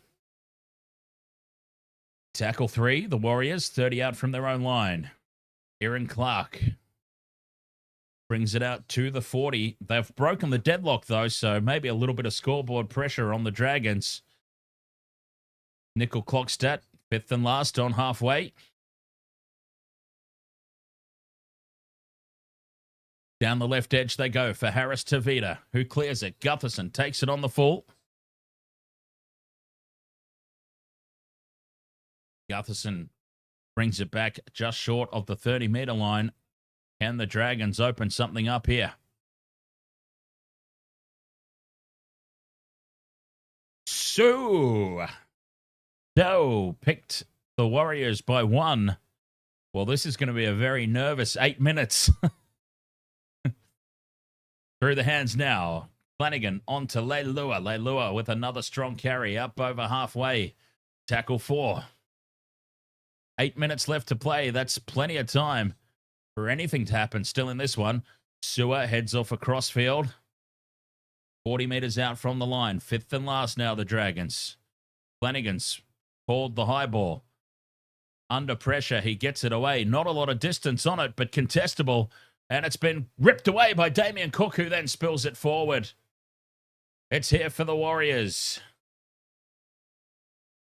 Tackle 3, the Warriors, 30 out from their own line. Aaron Clark brings it out to the 40. They've broken the deadlock, though, so maybe a little bit of scoreboard pressure on the Dragons. Nickel Clockstat, 5th and last on halfway. Down the left edge they go for Harris Tavita, who clears it. Gutherson takes it on the full. Gutherson brings it back just short of the 30-meter line. Can the Dragons open something up here? So picked the Warriors by 1. Well, this is going to be a very nervous 8 minutes. Through the hands now. Flanagan onto Leilua. Leilua with another strong carry up over halfway. Tackle 4. 8 minutes left to play. That's plenty of time for anything to happen still in this one. Sewer heads off across field. 40 meters out from the line. 5th and last now, the Dragons. Flanagan's called the high ball. Under pressure, he gets it away. Not a lot of distance on it, but contestable. And it's been ripped away by Damien Cook, who then spills it forward. It's here for the Warriors.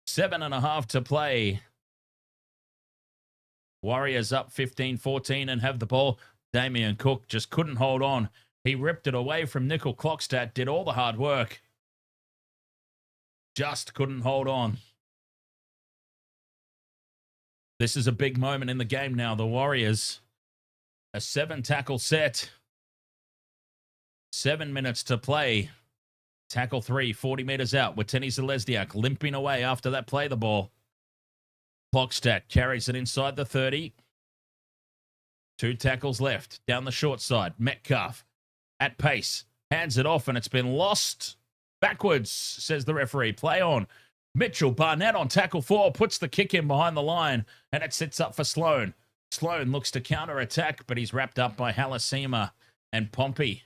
7.5 to play. Warriors up 15-14 and have the ball. Damien Cook just couldn't hold on. He ripped it away from Nickel Clockstat, did all the hard work. Just couldn't hold on. This is a big moment in the game now. The Warriors, a 7-tackle set. 7 minutes to play. Tackle 3, 40 meters out. Watene-Zelezniak limping away after that play the ball. Clockstat carries it inside the 30. 2 tackles left. Down the short side. Metcalf at pace. Hands it off and it's been lost. Backwards, says the referee. Play on. Mitchell Barnett on tackle 4. Puts the kick in behind the line. And it sits up for Sloan. Sloan looks to counter-attack, but he's wrapped up by Halasima and Pompey.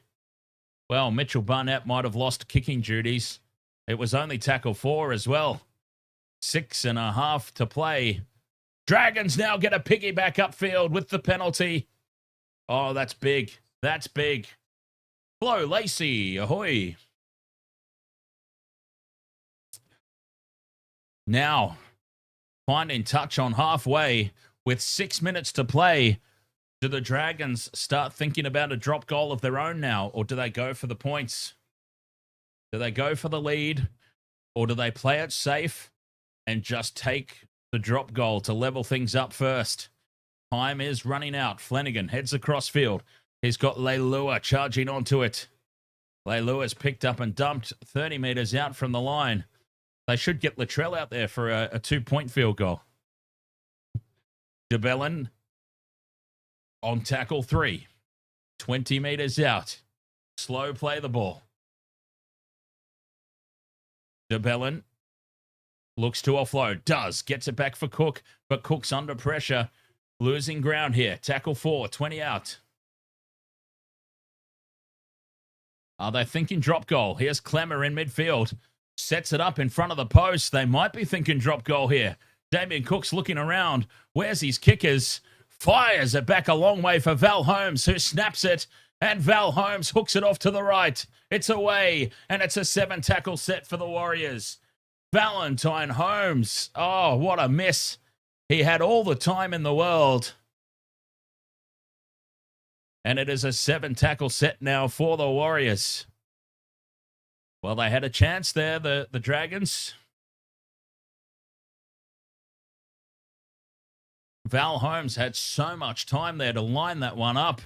Well, Mitchell Barnett might have lost kicking duties. It was only tackle 4 as well. 6.5 to play. Dragons now get a piggyback upfield with the penalty. Oh, that's big. That's big. Flo Lacey, ahoy. Now, finding touch on halfway with 6 minutes to play. Do the Dragons start thinking about a drop goal of their own now, or do they go for the points? Do they go for the lead, or do they play it safe and just take the drop goal to level things up first? Time is running out. Flanagan heads across field. He's got Leilua charging onto it. Leilua's picked up and dumped 30 meters out from the line. They should get Latrell out there for a 2-point field goal. DeBellin on tackle 3. 20 meters out. Slow play the ball. Dallin looks to offload. Does. Gets it back for Cook, but Cook's under pressure. Losing ground here. Tackle 4, 20 out. Are they thinking drop goal? Here's Clemmer in midfield. Sets it up in front of the post. They might be thinking drop goal here. Damien Cook's looking around. Where's his kickers? Fires it back a long way for Val Holmes, who snaps it. And Val Holmes hooks it off to the right. It's away, and it's a 7-tackle set for the Warriors. Valentine Holmes. Oh, what a miss. He had all the time in the world. And it is a 7-tackle set now for the Warriors. Well, they had a chance there, the Dragons. Val Holmes had so much time there to line that one up.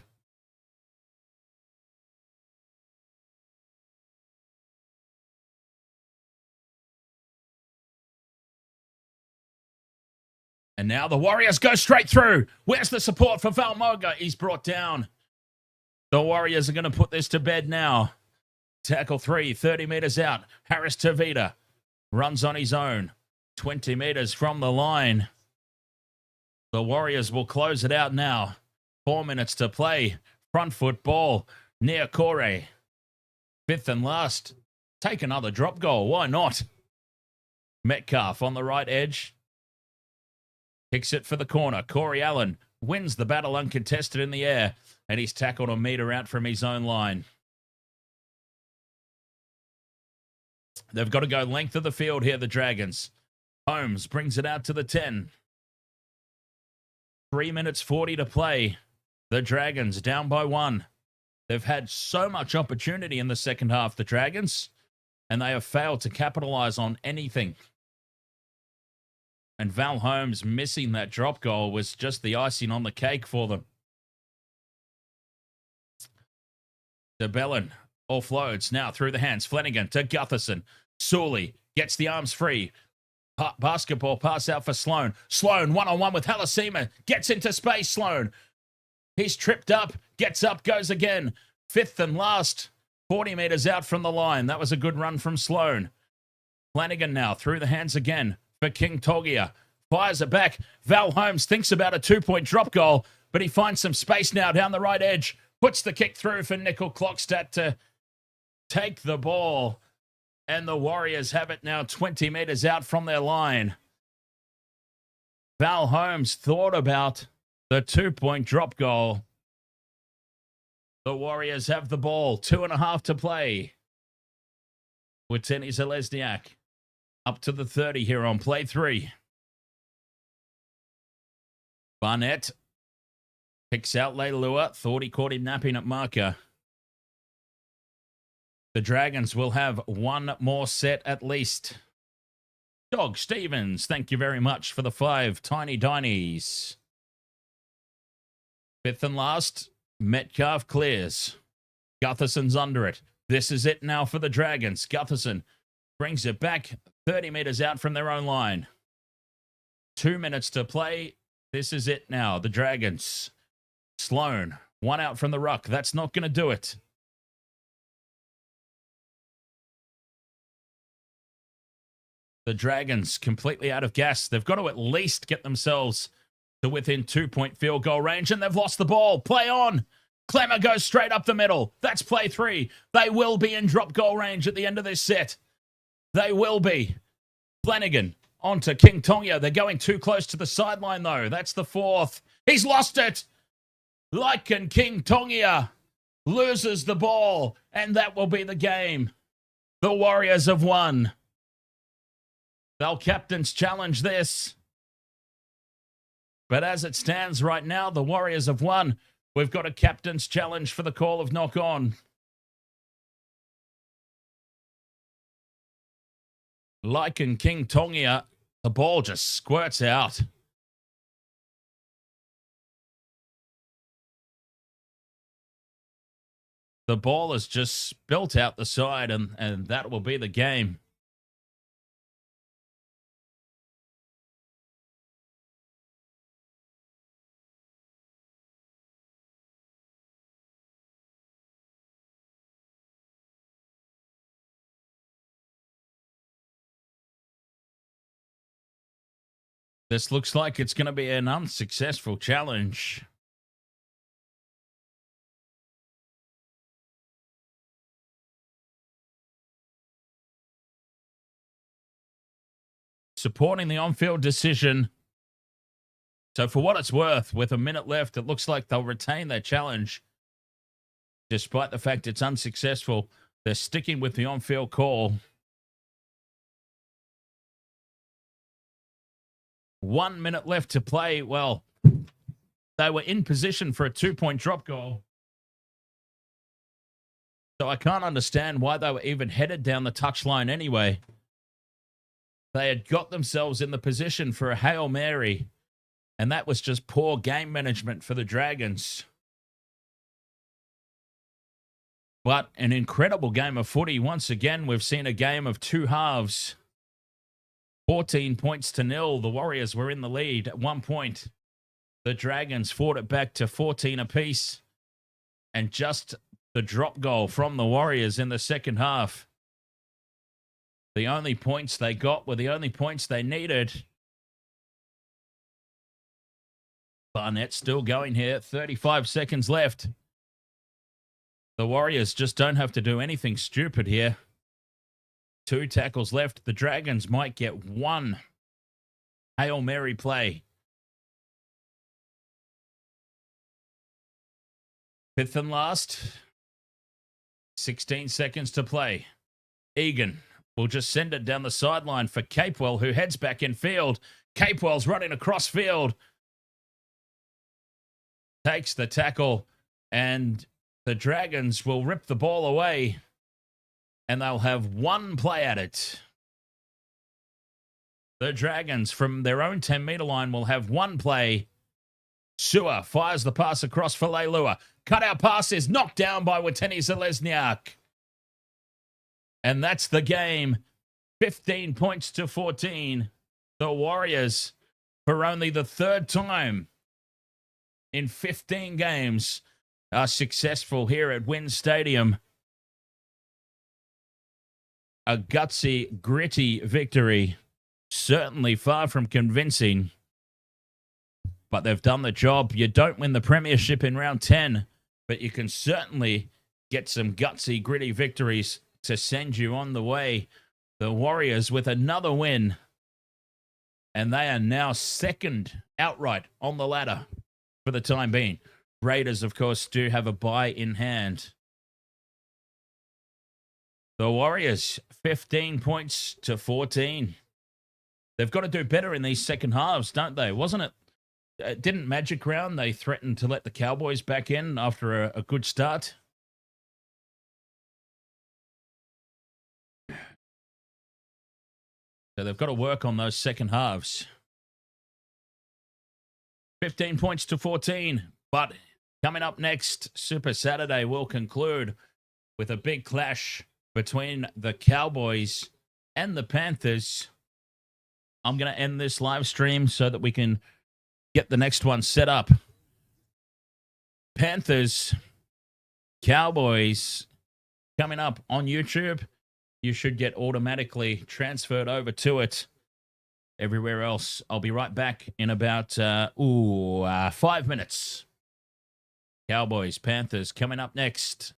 And now the Warriors go straight through. Where's the support for Valmoga? He's brought down. The Warriors are going to put this to bed now. Tackle 3, 30 meters out. Harris Tavita runs on his own. 20 meters from the line. The Warriors will close it out now. 4 minutes to play. Front foot ball near Corey. 5th and last. Take another drop goal. Why not? Metcalf on the right edge. Kicks it for the corner. Corey Allen wins the battle uncontested in the air. And he's tackled a meter out from his own line. They've got to go length of the field here, the Dragons. Holmes brings it out to the 10. 3 minutes 40 to play. The Dragons down by 1. They've had so much opportunity in the second half, the Dragons, and they have failed to capitalize on anything. And Val Holmes missing that drop goal was just the icing on the cake for them. Dallin offloads now through the hands. Flanagan to Gutherson. Sully gets the arms free. Basketball pass out for Sloan. Sloan one-on-one with Halasima. Gets into space, Sloan. He's tripped up. Gets up, goes again. 5th and last. 40 meters out from the line. That was a good run from Sloan. Flanagan now through the hands again for King Togia. Fires it back. Val Holmes thinks about a 2-point drop goal, but he finds some space now down the right edge. Puts the kick through for Nickel Clockstadt to take the ball. And the Warriors have it now 20 meters out from their line. Val Holmes thought about the 2-point drop goal. The Warriors have the ball. 2.5 to play. Watene-Zelezniak up to the 30 here on play 3. Barnett picks out Leilua. Thought he caught him napping at marker. The Dragons will have one more set at least. Dog Stevens, thank you very much for the 5 tiny dinies. 5th and last, Metcalf clears. Gutherson's under it. This is it now for the Dragons. Gutherson brings it back 30 meters out from their own line. 2 minutes to play. This is it now. The Dragons. Sloan, 1 out from the ruck. That's not going to do it. The Dragons completely out of gas. They've got to at least get themselves to within 2-point field goal range, and they've lost the ball. Play on. Clemmer goes straight up the middle. That's play 3. They will be in drop goal range at the end of this set. They will be. Flanagan onto King Tonga. They're going too close to the sideline, though. That's the 4th. He's lost it. Lycan King Tonga loses the ball, and that will be the game. The Warriors have won. They'll captain's challenge this. But as it stands right now, the Warriors have won. We've got a captain's challenge for the call of knock on. Lycan King Tonga, the ball just squirts out. The ball is just spilt out the side, and that will be the game. This looks like it's going to be an unsuccessful challenge. Supporting the on-field decision. So for what it's worth, with a minute left, it looks like they'll retain their challenge. Despite the fact it's unsuccessful, they're sticking with the on-field call. 1 minute left to play. Well, they were in position for a 2-point drop goal. So I can't understand why they were even headed down the touchline anyway. They had got themselves in the position for a Hail Mary, and that was just poor game management for the Dragons. But an incredible game of footy. Once again, we've seen a game of two halves. 14 points to 0. The Warriors were in the lead at 1 point. The Dragons fought it back to 14 apiece. And just the drop goal from the Warriors in the second half. The only points they got were the only points they needed. Barnett still going here. 35 seconds left. The Warriors just don't have to do anything stupid here. 2 tackles left. The Dragons might get one Hail Mary play. 5th and last. 16 seconds to play. Egan will just send it down the sideline for Capewell, who heads back in field. Capewell's running across field. Takes the tackle, and the Dragons will rip the ball away, and they'll have one play at it. The Dragons, from their own 10-meter line, will have one play. Sewer fires the pass across for Leilua. Cutout pass is knocked down by Watene-Zelezniak. And that's the game. 15 points to 14. The Warriors, for only the third time in 15 games, are successful here at Wynn Stadium. A gutsy, gritty victory. Certainly far from convincing, but they've done the job. You don't win the premiership in round 10, but you can certainly get some gutsy, gritty victories to send you on the way. The Warriors with another win, and they are now second outright on the ladder for the time being. Raiders, of course, do have a bye in hand. The Warriors, 15 points to 14. They've got to do better in these second halves, don't they? Wasn't it? Didn't Magic Round, they threatened to let the Cowboys back in after a good start? So they've got to work on those second halves. 15 points to 14. But coming up next, Super Saturday will conclude with a big clash between the Cowboys and the Panthers. I'm going to end this live stream so that we can get the next one set up. Panthers, Cowboys, coming up on YouTube. You should get automatically transferred over to it. Everywhere else, I'll be right back in about 5 minutes. Cowboys, Panthers coming up next.